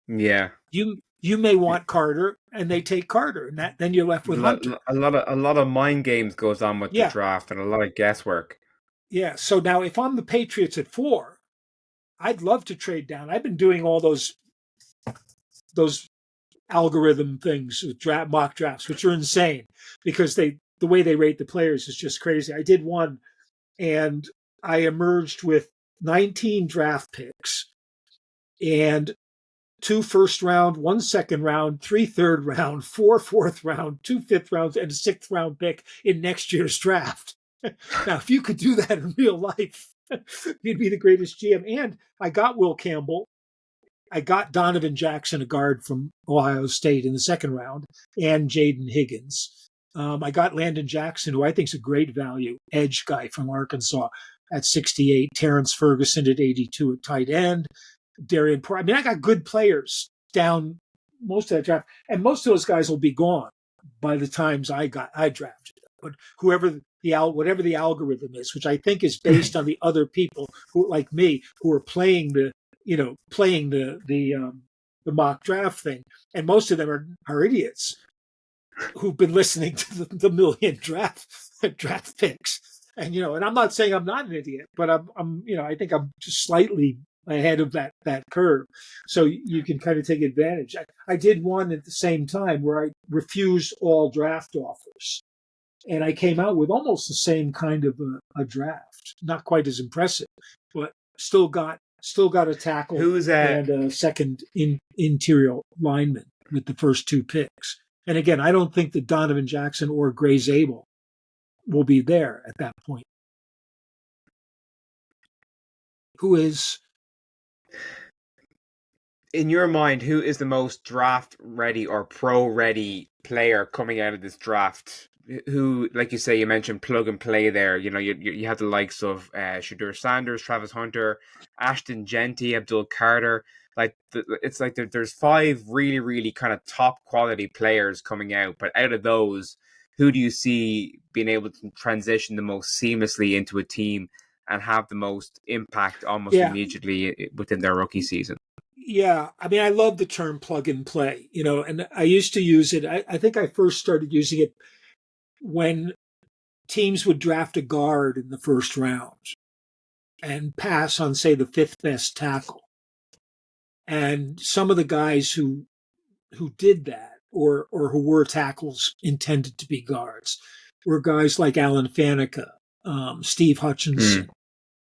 Yeah. You may want Carter, and they take Carter, and then you're left with Hunter. A lot of mind games goes on with the draft, and a lot of guesswork. Yeah. So now, if I'm the Patriots at 4, I'd love to trade down. I've been doing all those algorithm things with mock drafts, which are insane because the way they rate the players is just crazy. I did one, and I emerged with 19 draft picks and 2 first round, 1 second round, 3 third round, 4 fourth round, 2 fifth rounds, and a 6th round pick in next year's draft. Now, if you could do that in real life, you'd be the greatest GM. And I got Will Campbell. I got Donovan Jackson, a guard from Ohio State, in the 2nd round, and Jaden Higgins. I got Landon Jackson, who I think is a great value, edge guy from Arkansas, at 68. Terrence Ferguson at 82 at tight end. Darian Porter. I mean, I got good players down most of that draft, and most of those guys will be gone by the times I drafted. But whatever the algorithm is, which I think is based on the other people who, like me, who are playing the mock draft thing, and most of them are idiots who've been listening to the million draft picks, and and I'm not saying I'm not an idiot, but I'm I think I'm just slightly ahead of that curve, so you can kind of take advantage. I did one at the same time where I refused all draft offers, and I came out with almost the same kind of a draft, not quite as impressive, but still got a tackle and a second interior lineman with the first 2 picks. And again, I don't think that Donovan Jackson or Gray Zabel will be there at that point. Who is, in your mind, who is the most draft ready or pro ready player coming out of this draft? Who, like you say, you mentioned plug and play there. You have the likes of Shedeur Sanders, Travis Hunter, Ashton Genty, Abdul Carter. It's like there's 5 really, really kind of top quality players coming out. But out of those, who do you see being able to transition the most seamlessly into a team and have the most impact almost immediately within their rookie season? Yeah, I mean, I love the term plug and play, and I used to use it. I think I first started using it when teams would draft a guard in the 1st round and pass on, say, the 5th best tackle. And some of the guys who did that or who were tackles intended to be guards were guys like Alan Faneca, Steve Hutchinson,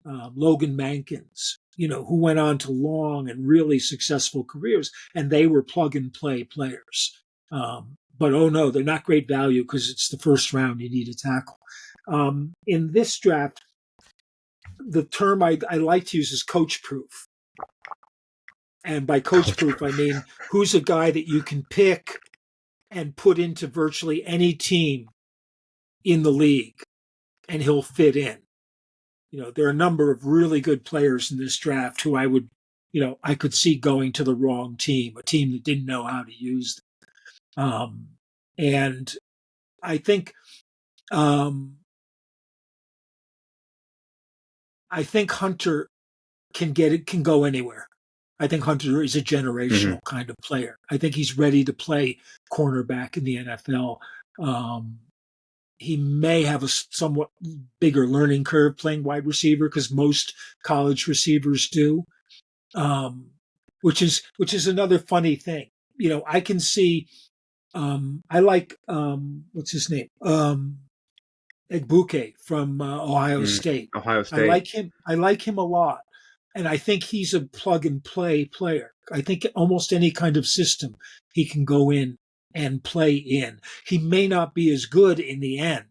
Logan Mankins, who went on to long and really successful careers, and they were plug and play players. But oh no, they're not great value because it's the 1st round. You need a tackle. In this draft, the term I like to use is coach proof. And by coach proof, I mean who's a guy that you can pick and put into virtually any team in the league, and he'll fit in. There are a number of really good players in this draft who I could see going to the wrong team, a team that didn't know how to use them. And I think Hunter can go anywhere. I think Hunter is a generational kind of player. I think he's ready to play cornerback in the NFL. He may have a somewhat bigger learning curve playing wide receiver because most college receivers do, which is another funny thing. I can see. I like what's his name, Egbuke from Ohio State. Ohio State. I like him a lot, and I think he's a plug and play player. I think almost any kind of system he can go in and play in. He may not be as good in the end,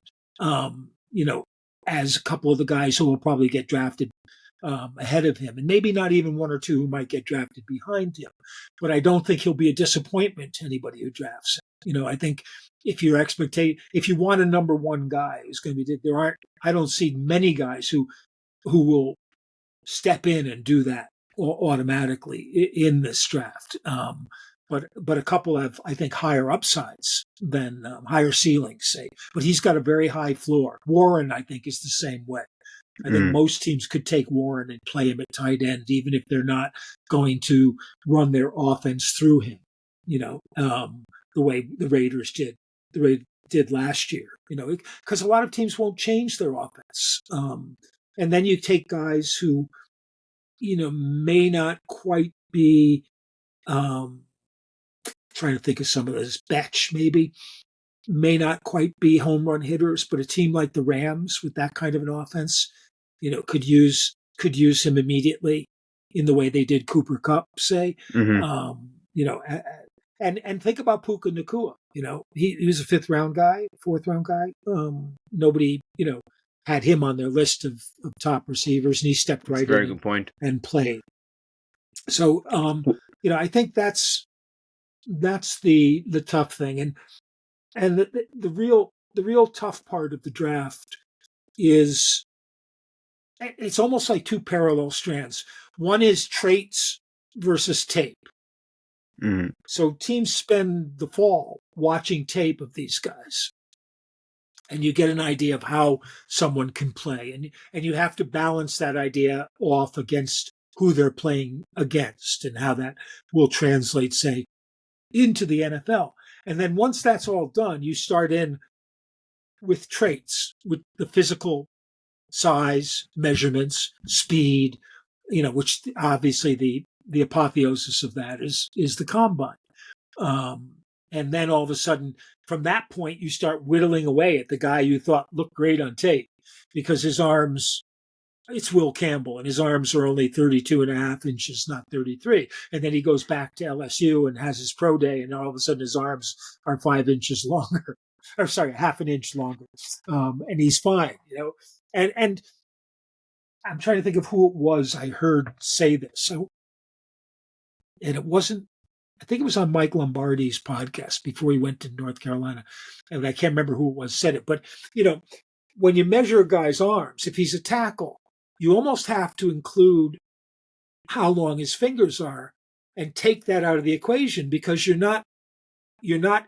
as a couple of the guys who will probably get drafted ahead of him, and maybe not even one or two who might get drafted behind him. But I don't think he'll be a disappointment to anybody who drafts him. I think if you want a number one guy who's going to be, I don't see many guys who will step in and do that automatically in this draft. But a couple have, I think, higher upsides than higher ceilings, say. But he's got a very high floor. Warren, I think, is the same way. I think most teams could take Warren and play him at tight end, even if they're not going to run their offense through him, the way the Raiders did last year, because a lot of teams won't change their offense. And then you take guys who, may not quite be, trying to think of some of those, Betch maybe, may not quite be home run hitters, but a team like the Rams with that kind of an offense, could use him immediately in the way they did Cooper Kupp, say. And think about Puka Nacua. He was a fourth round guy. Nobody, had him on their list of top receivers, and he stepped right in. Very good point. And played. So, I think that's the tough thing, and the real tough part of the draft is it's almost like two parallel strands. One is traits versus tape. So teams spend the fall watching tape of these guys, and you get an idea of how someone can play, and you have to balance that idea off against who they're playing against and how that will translate, say, into the NFL. And then once that's all done, you start in with traits, with the physical size, measurements, speed, which obviously the apotheosis of that is the combine. And then all of a sudden, from that point, you start whittling away at the guy you thought looked great on tape, because his arms, it's Will Campbell, and his arms are only 32 and a half inches, not 33. And then he goes back to LSU and has his pro day, and all of a sudden his arms are 5 inches longer, or sorry, half an inch longer. And he's fine, And I'm trying to think of who it was I heard say this. And it wasn't, I think it was on Mike Lombardi's podcast before he went to North Carolina. And I can't remember who it was said it. But, when you measure a guy's arms, if he's a tackle, you almost have to include how long his fingers are and take that out of the equation, because you're not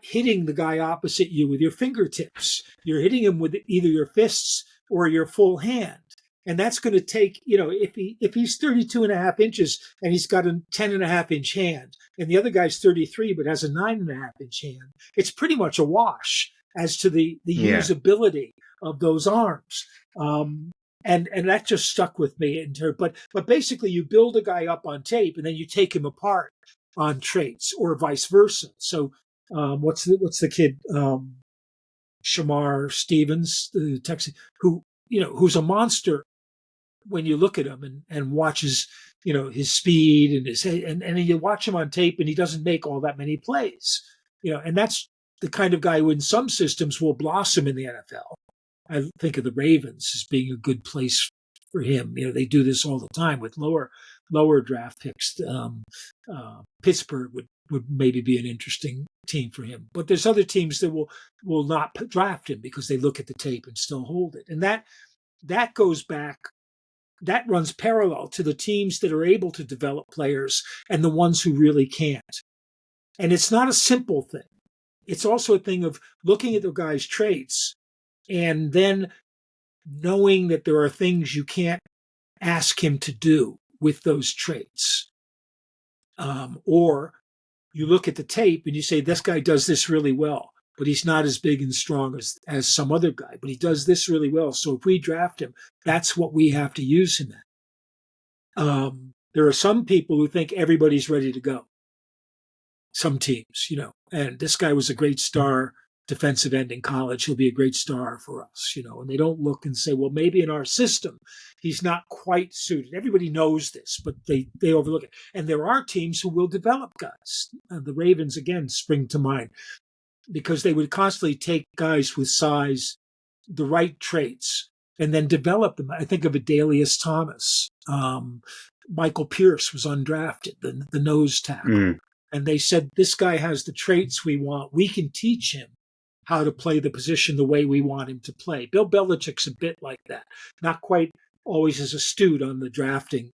hitting the guy opposite you with your fingertips. You're hitting him with either your fists or your full hand. And that's going to take, if he's 32 and a half inches and he's got a 10 and a half inch hand, and the other guy's 33 but has a 9 and a half inch hand, it's pretty much a wash as to the usability of those arms. And that just stuck with me. But basically you build a guy up on tape and then you take him apart on traits, or vice versa. So what's the kid, Shamar Stevens, the Texan, who's a monster when you look at him and watches, his speed and his head, and you watch him on tape and he doesn't make all that many plays, and that's the kind of guy who in some systems will blossom in the NFL. I think of the Ravens as being a good place for him. They do this all the time with lower draft picks. Pittsburgh would maybe be an interesting team for him, but there's other teams that will not draft him because they look at the tape and still hold it. And that goes back, that runs parallel to the teams that are able to develop players and the ones who really can't. And it's not a simple thing. It's also a thing of looking at the guy's traits and then knowing that there are things you can't ask him to do with those traits. Or you look at the tape and you say, this guy does this really well, but he's not as big and strong as some other guy, but he does this really well. So if we draft him, that's what we have to use him at. There are some people who think everybody's ready to go. Some teams, and this guy was a great star defensive end in college. He'll be a great star for us, and they don't look and say, well, maybe in our system, he's not quite suited. Everybody knows this, but they overlook it. And there are teams who will develop guys. The Ravens, again, spring to mind, because they would constantly take guys with size, the right traits, and then develop them. I think of Adalius Thomas. Michael Pierce was undrafted, the nose tackle. Mm. And they said, this guy has the traits we want. We can teach him how to play the position the way we want him to play. Bill Belichick's a bit like that. Not quite always as astute on the drafting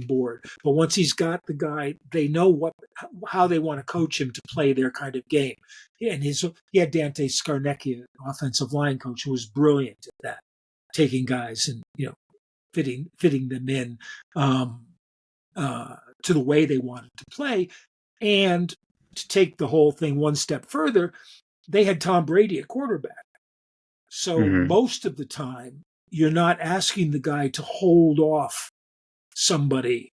board, but once he's got the guy, they know how they want to coach him to play their kind of game. And he had Dante Scarnecchia, offensive line coach, who was brilliant at that, taking guys and fitting them in to the way they wanted to play. And to take the whole thing one step further, they had Tom Brady at quarterback. So most of the time, you're not asking the guy to hold off somebody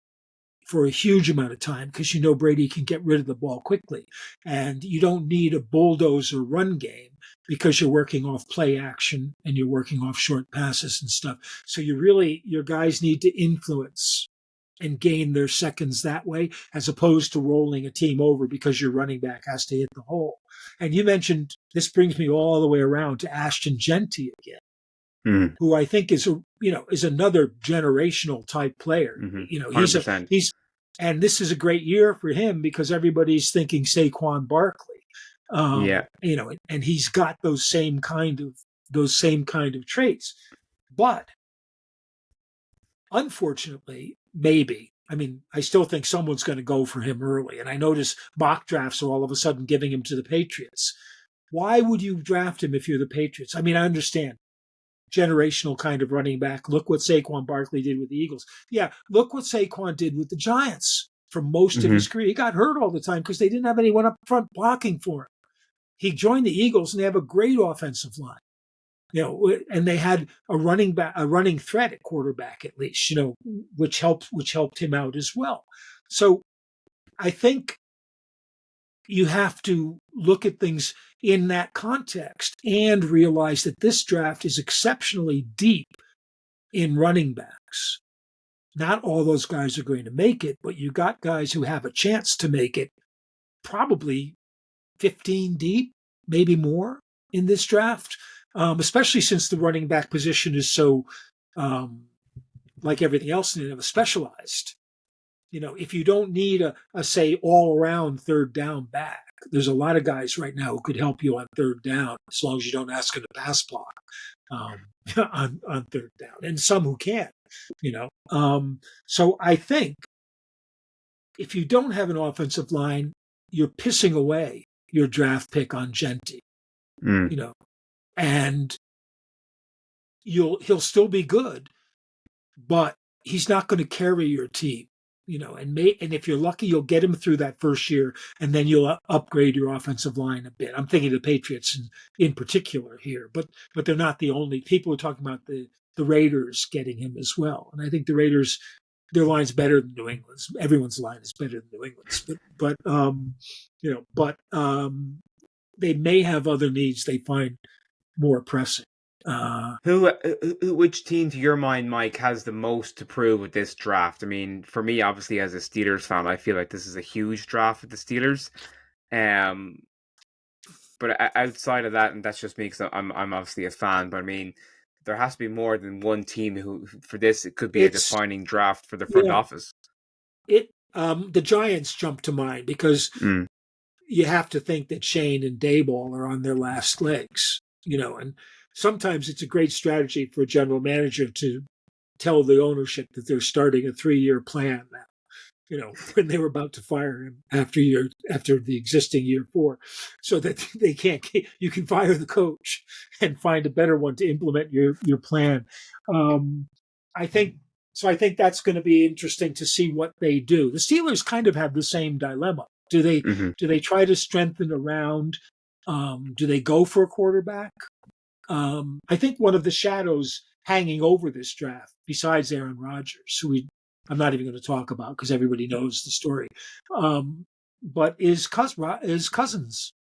for a huge amount of time because you know Brady can get rid of the ball quickly. And you don't need a bulldozer run game because you're working off play action and you're working off short passes and stuff. So your guys need to influence and gain their seconds that way, as opposed to rolling a team over because your running back has to hit the hole. And you mentioned, this brings me all the way around to Ashton Genty again, who I think is another generational type player. And this is a great year for him because everybody's thinking Saquon Barkley. And he's got those same kind of traits. But unfortunately, I still think someone's going to go for him early. And I notice mock drafts are all of a sudden giving him to the Patriots. Why would you draft him if you're the Patriots? I understand generational kind of running back. Look what Saquon Barkley did with the Eagles. Yeah, look what Saquon did with the Giants for most of his career. He got hurt all the time because they didn't have anyone up front blocking for him. He joined the Eagles and they have a great offensive line. And they had a running threat at quarterback at least, which helped him out as well. So I think you have to look at things in that context and realize that this draft is exceptionally deep in running backs. Not all those guys are going to make it, but you got guys who have a chance to make it, probably 15 deep, maybe more in this draft. Especially since the running back position is so, like everything else in it, specialized. If you don't need a say all-around third down back, there's a lot of guys right now who could help you on third down as long as you don't ask them to pass block on third down, and some who can't. So I think if you don't have an offensive line, you're pissing away your draft pick on Genty. And he'll still be good, but he's not going to carry your team, and if you're lucky, you'll get him through that first year, and then you'll upgrade your offensive line a bit. I'm thinking of the Patriots in particular here, but they're not the only. People are talking about the Raiders getting him as well, and I think the Raiders, their line's better than New England's. Everyone's line is better than New England's, but they may have other needs they find more pressing. Which team, to your mind, Mike, has the most to prove with this draft? For me, obviously, as a Steelers fan, I feel like this is a huge draft for the Steelers. But outside of that, and that's just me because I'm obviously a fan, but there has to be more than one team who, for this, it could be a defining draft for the front office. The Giants jump to mind because you have to think that Shane and Daboll are on their last legs, and sometimes it's a great strategy for a general manager to tell the ownership that they're starting a 3-year plan now, when they were about to fire him after the existing year 4, so that you can fire the coach and find a better one to implement your plan. I think that's going to be interesting to see what they do. The Steelers kind of have the same dilemma. Do they try to strengthen around? Do they go for a quarterback? I think one of the shadows hanging over this draft, besides Aaron Rodgers, who I'm not even going to talk about because everybody knows the story, but is Cousins.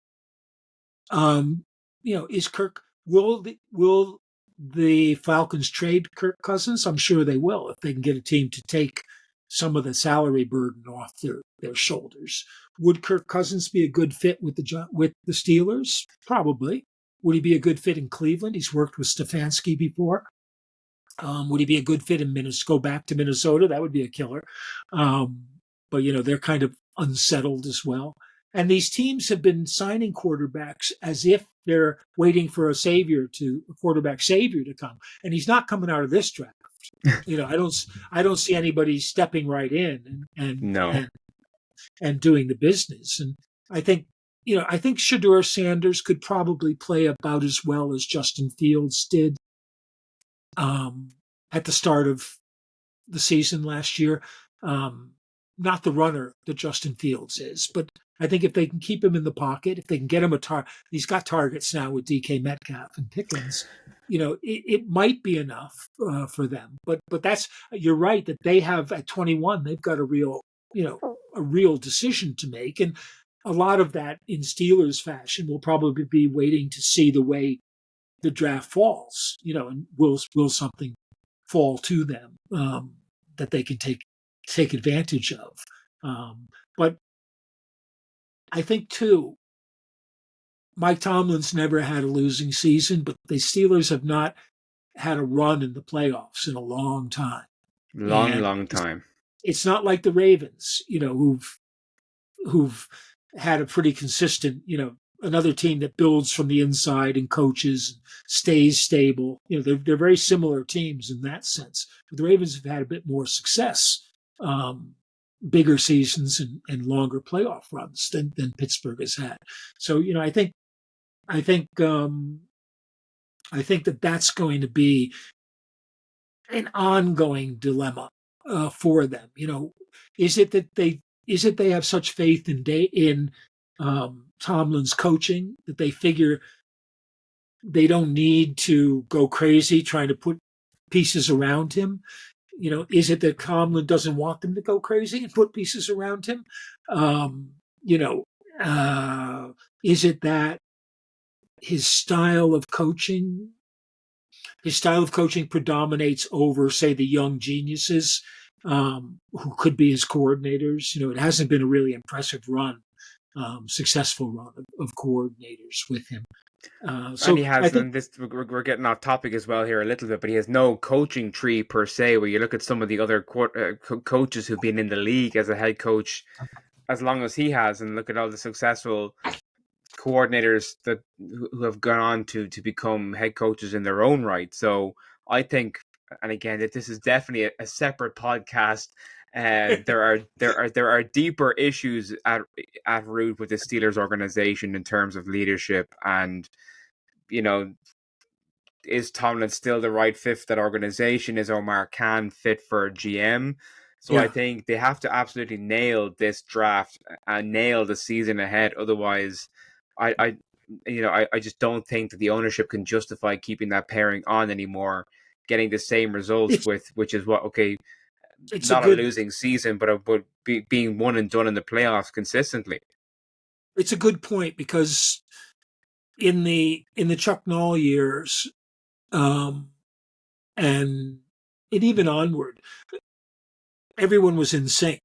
Is Kirk? Will the Falcons trade Kirk Cousins? I'm sure they will if they can get a team to take some of the salary burden off their shoulders. Would Kirk Cousins be a good fit with the Steelers? Probably. Would he be a good fit in Cleveland? He's worked with Stefanski before. Would he be a good fit in Minnesota? Go back to Minnesota? That would be a killer. But they're kind of unsettled as well. And these teams have been signing quarterbacks as if they're waiting for a quarterback savior to come, and he's not coming out of this draft. I don't see anybody stepping right in No. and doing the business. And I think Shedeur Sanders could probably play about as well as Justin Fields did at the start of the season last year. Not the runner that Justin Fields is, but I think if they can keep him in the pocket, if they can get him he's got targets now with DK Metcalf and Pickens. It might be enough for them. But you're right that they have at 21, they've got a real decision to make, and a lot of that in Steelers fashion will probably be waiting to see the way the draft falls. And will something fall to them that they can take advantage of. But I think, too, Mike Tomlin's never had a losing season, but the Steelers have not had a run in the playoffs in a long time. Long time. It's not like the Ravens, who've had a pretty consistent, another team that builds from the inside and coaches and stays stable. They're very similar teams in that sense. But the Ravens have had a bit more success, bigger seasons and longer playoff runs than Pittsburgh has had. So, I think that's going to be an ongoing dilemma for them. Is it they have such faith in Tomlin's coaching that they figure they don't need to go crazy trying to put pieces around him? Is it that Tomlin doesn't want them to go crazy and put pieces around him? Is it that his style of coaching predominates over, say, the young geniuses who could be his coordinators? It hasn't been a really impressive successful run of coordinators with him. And he has, and we're getting off topic as well here a little bit, but he has no coaching tree per se. Where you look at some of the other coaches who've been in the league as a head coach as long as he has, and look at all the successful coordinators who have gone on to become head coaches in their own right. So I think, and again, that this is definitely a separate podcast. There are deeper issues at root with the Steelers organization in terms of leadership, and is Tomlin still the right fit for that organization? Is Omar Khan fit for GM? So yeah. I think they have to absolutely nail this draft and nail the season ahead. Otherwise, I just don't think that the ownership can justify keeping that pairing on anymore, getting the same results which is what, okay, it's not a losing season, but being one and done in the playoffs consistently. It's a good point, because in the Chuck Noll years, and even onward, everyone was in sync.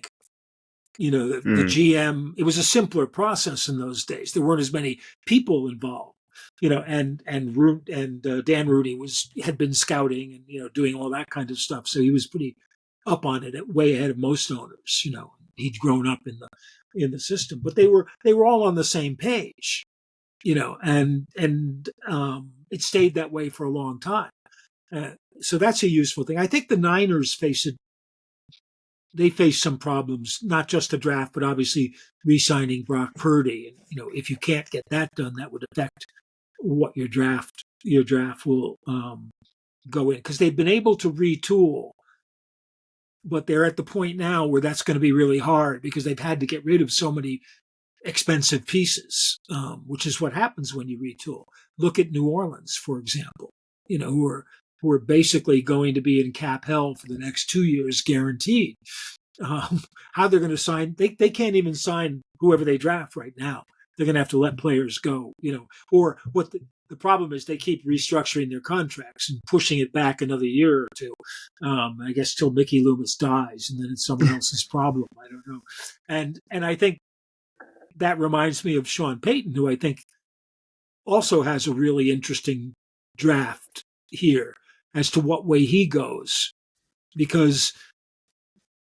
The GM, it was a simpler process in those days. There weren't as many people involved. And Dan Rooney had been scouting and doing all that kind of stuff, so he was pretty up on it, way ahead of most owners. He'd grown up in the system, but they were all on the same page. And it stayed that way for a long time. So that's a useful thing. I think the Niners face some problems, not just the draft, but obviously re-signing Brock Purdy. And if you can't get that done, that would affect what your draft will go in, because they've been able to retool, but they're at the point now where that's going to be really hard, because they've had to get rid of so many expensive pieces, which is what happens when you retool. Look at New Orleans, for example, who are basically going to be in cap hell for the next 2 years, guaranteed. How they're going to sign, they can't even sign whoever they draft right now. They're going to have to let players go, or what the problem is, they keep restructuring their contracts and pushing it back another year or two. I guess till Mickey Loomis dies, and then it's someone else's problem. I don't know. And I think that reminds me of Sean Payton, who I think also has a really interesting draft here as to what way he goes. Because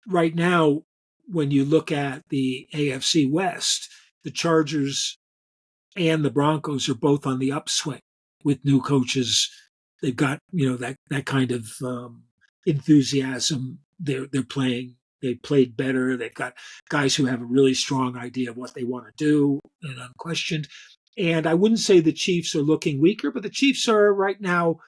right now, when you look at the AFC West, the Chargers and the Broncos are both on the upswing with new coaches. They've got that kind of enthusiasm. They're playing. They played better. They've got guys who have a really strong idea of what they want to do, and unquestioned. And I wouldn't say the Chiefs are looking weaker, but the Chiefs are right now.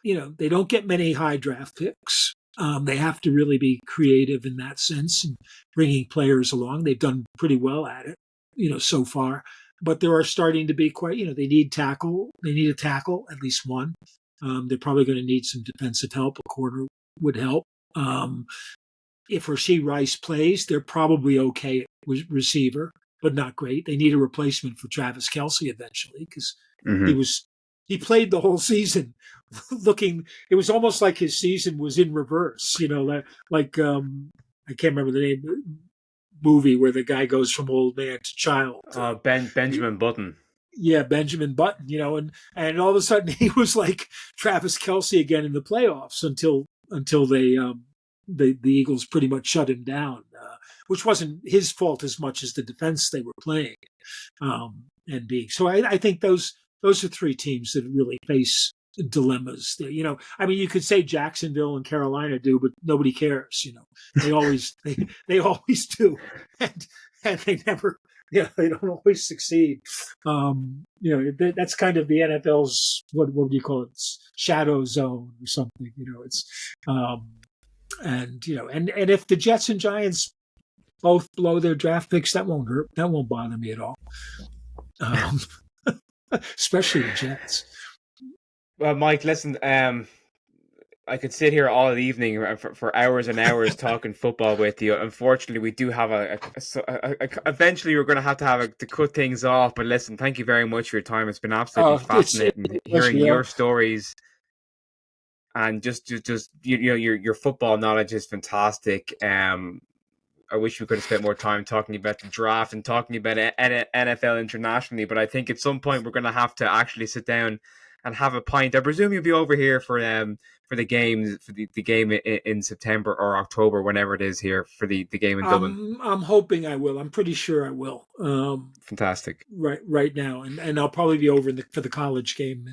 They don't get many high draft picks. They have to really be creative in that sense and bringing players along. They've done pretty well at it, so far. But there are starting to be quite, they need tackle. They need a tackle, at least one. They're probably going to need some defensive help. A corner would help. If Rashee Rice plays, they're probably okay with receiver, but not great. They need a replacement for Travis Kelce eventually because Mm-hmm. he played the whole season looking. It was almost like his season was in reverse. Like I can't remember the name movie where the guy goes from old man to child. Benjamin Button. Yeah, Benjamin Button. And all of a sudden he was like Travis Kelce again in the playoffs until the Eagles pretty much shut him down, which wasn't his fault as much as the defense they were playing and being. So I think those are three teams that really face dilemmas. You could say Jacksonville and Carolina do, but nobody cares. They always they always do, and they never. Yeah, they don't always succeed. That's kind of the NFL's what do you call it? Shadow zone or something. It's. And if the Jets and Giants both blow their draft picks, that won't hurt. That won't bother me at all. Especially the Jets. Well, Mike, listen. I could sit here all evening for hours and hours talking football with you. Unfortunately, we do have eventually we're going to have to cut things off. But listen, thank you very much for your time. It's been absolutely fascinating hearing your stories. And just your football knowledge is fantastic. I wish we could have spent more time talking about the draft and talking about NFL internationally. But I think at some point we're going to have to actually sit down and have a pint. I presume you'll be over here for the games for the game in September or October, whenever it is here for the game in Dublin. I'm hoping I will. I'm pretty sure I will. Fantastic. Right now, and I'll probably be over for the college game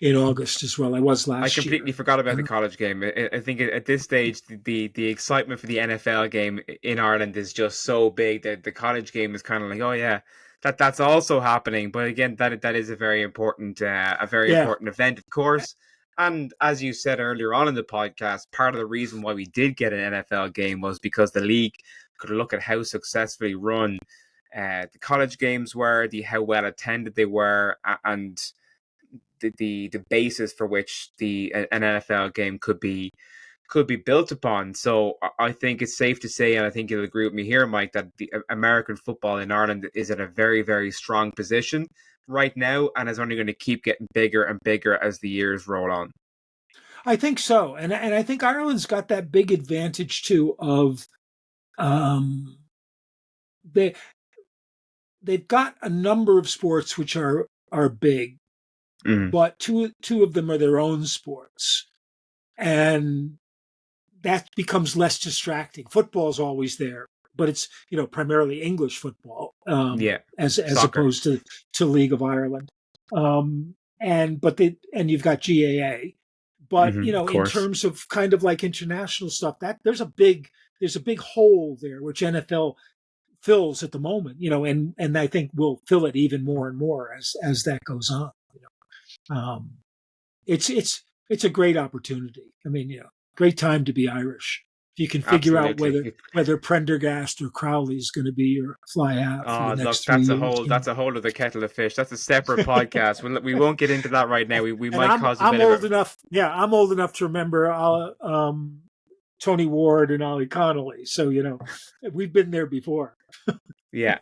in August as well. I was last year. I completely forgot about the college game. I think at this stage, the excitement for the NFL game in Ireland is just so big that the college game is kind of like, oh yeah, that's also happening. But again, that is a very important important event, of course. And as you said earlier on in the podcast, part of the reason why we did get an NFL game was because the league could look at how successfully run the college games were, how well attended they were, and the basis for which an NFL game could be built upon. So I think it's safe to say, and I think you'll agree with me here, Mike, that the American football in Ireland is at a very, very strong position right now, and is only going to keep getting bigger and bigger as the years roll on. I think so, and I think Ireland's got that big advantage too of they've got a number of sports which are big, but two of them are their own sports, and that becomes less distracting. Football's always there, but it's primarily English football, as opposed to League of Ireland, and you've got GAA, but in terms of kind of like international stuff, that there's a big hole there which NFL fills at the moment, and I think will fill it even more and more as that goes on. It's a great opportunity. I mean, great time to be Irish. If you can figure out whether Prendergast or Crowley is going to be your fly half for the next 3 years. That's a whole other kettle of fish. That's a separate podcast. We won't get into that right now. We might cause a bit of I'm old enough. Yeah, I'm old enough to remember Tony Ward and Ollie Connolly. So we've been there before. Yeah.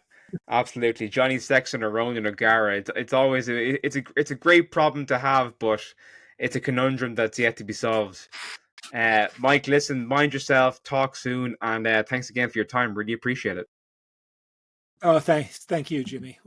Absolutely, Johnny Sexton or Ronan O'Gara. It's always it's a great problem to have, but it's a conundrum that's yet to be solved. Mike, listen, mind yourself. Talk soon, and thanks again for your time. Really appreciate it. Oh, thank you, Jimmy.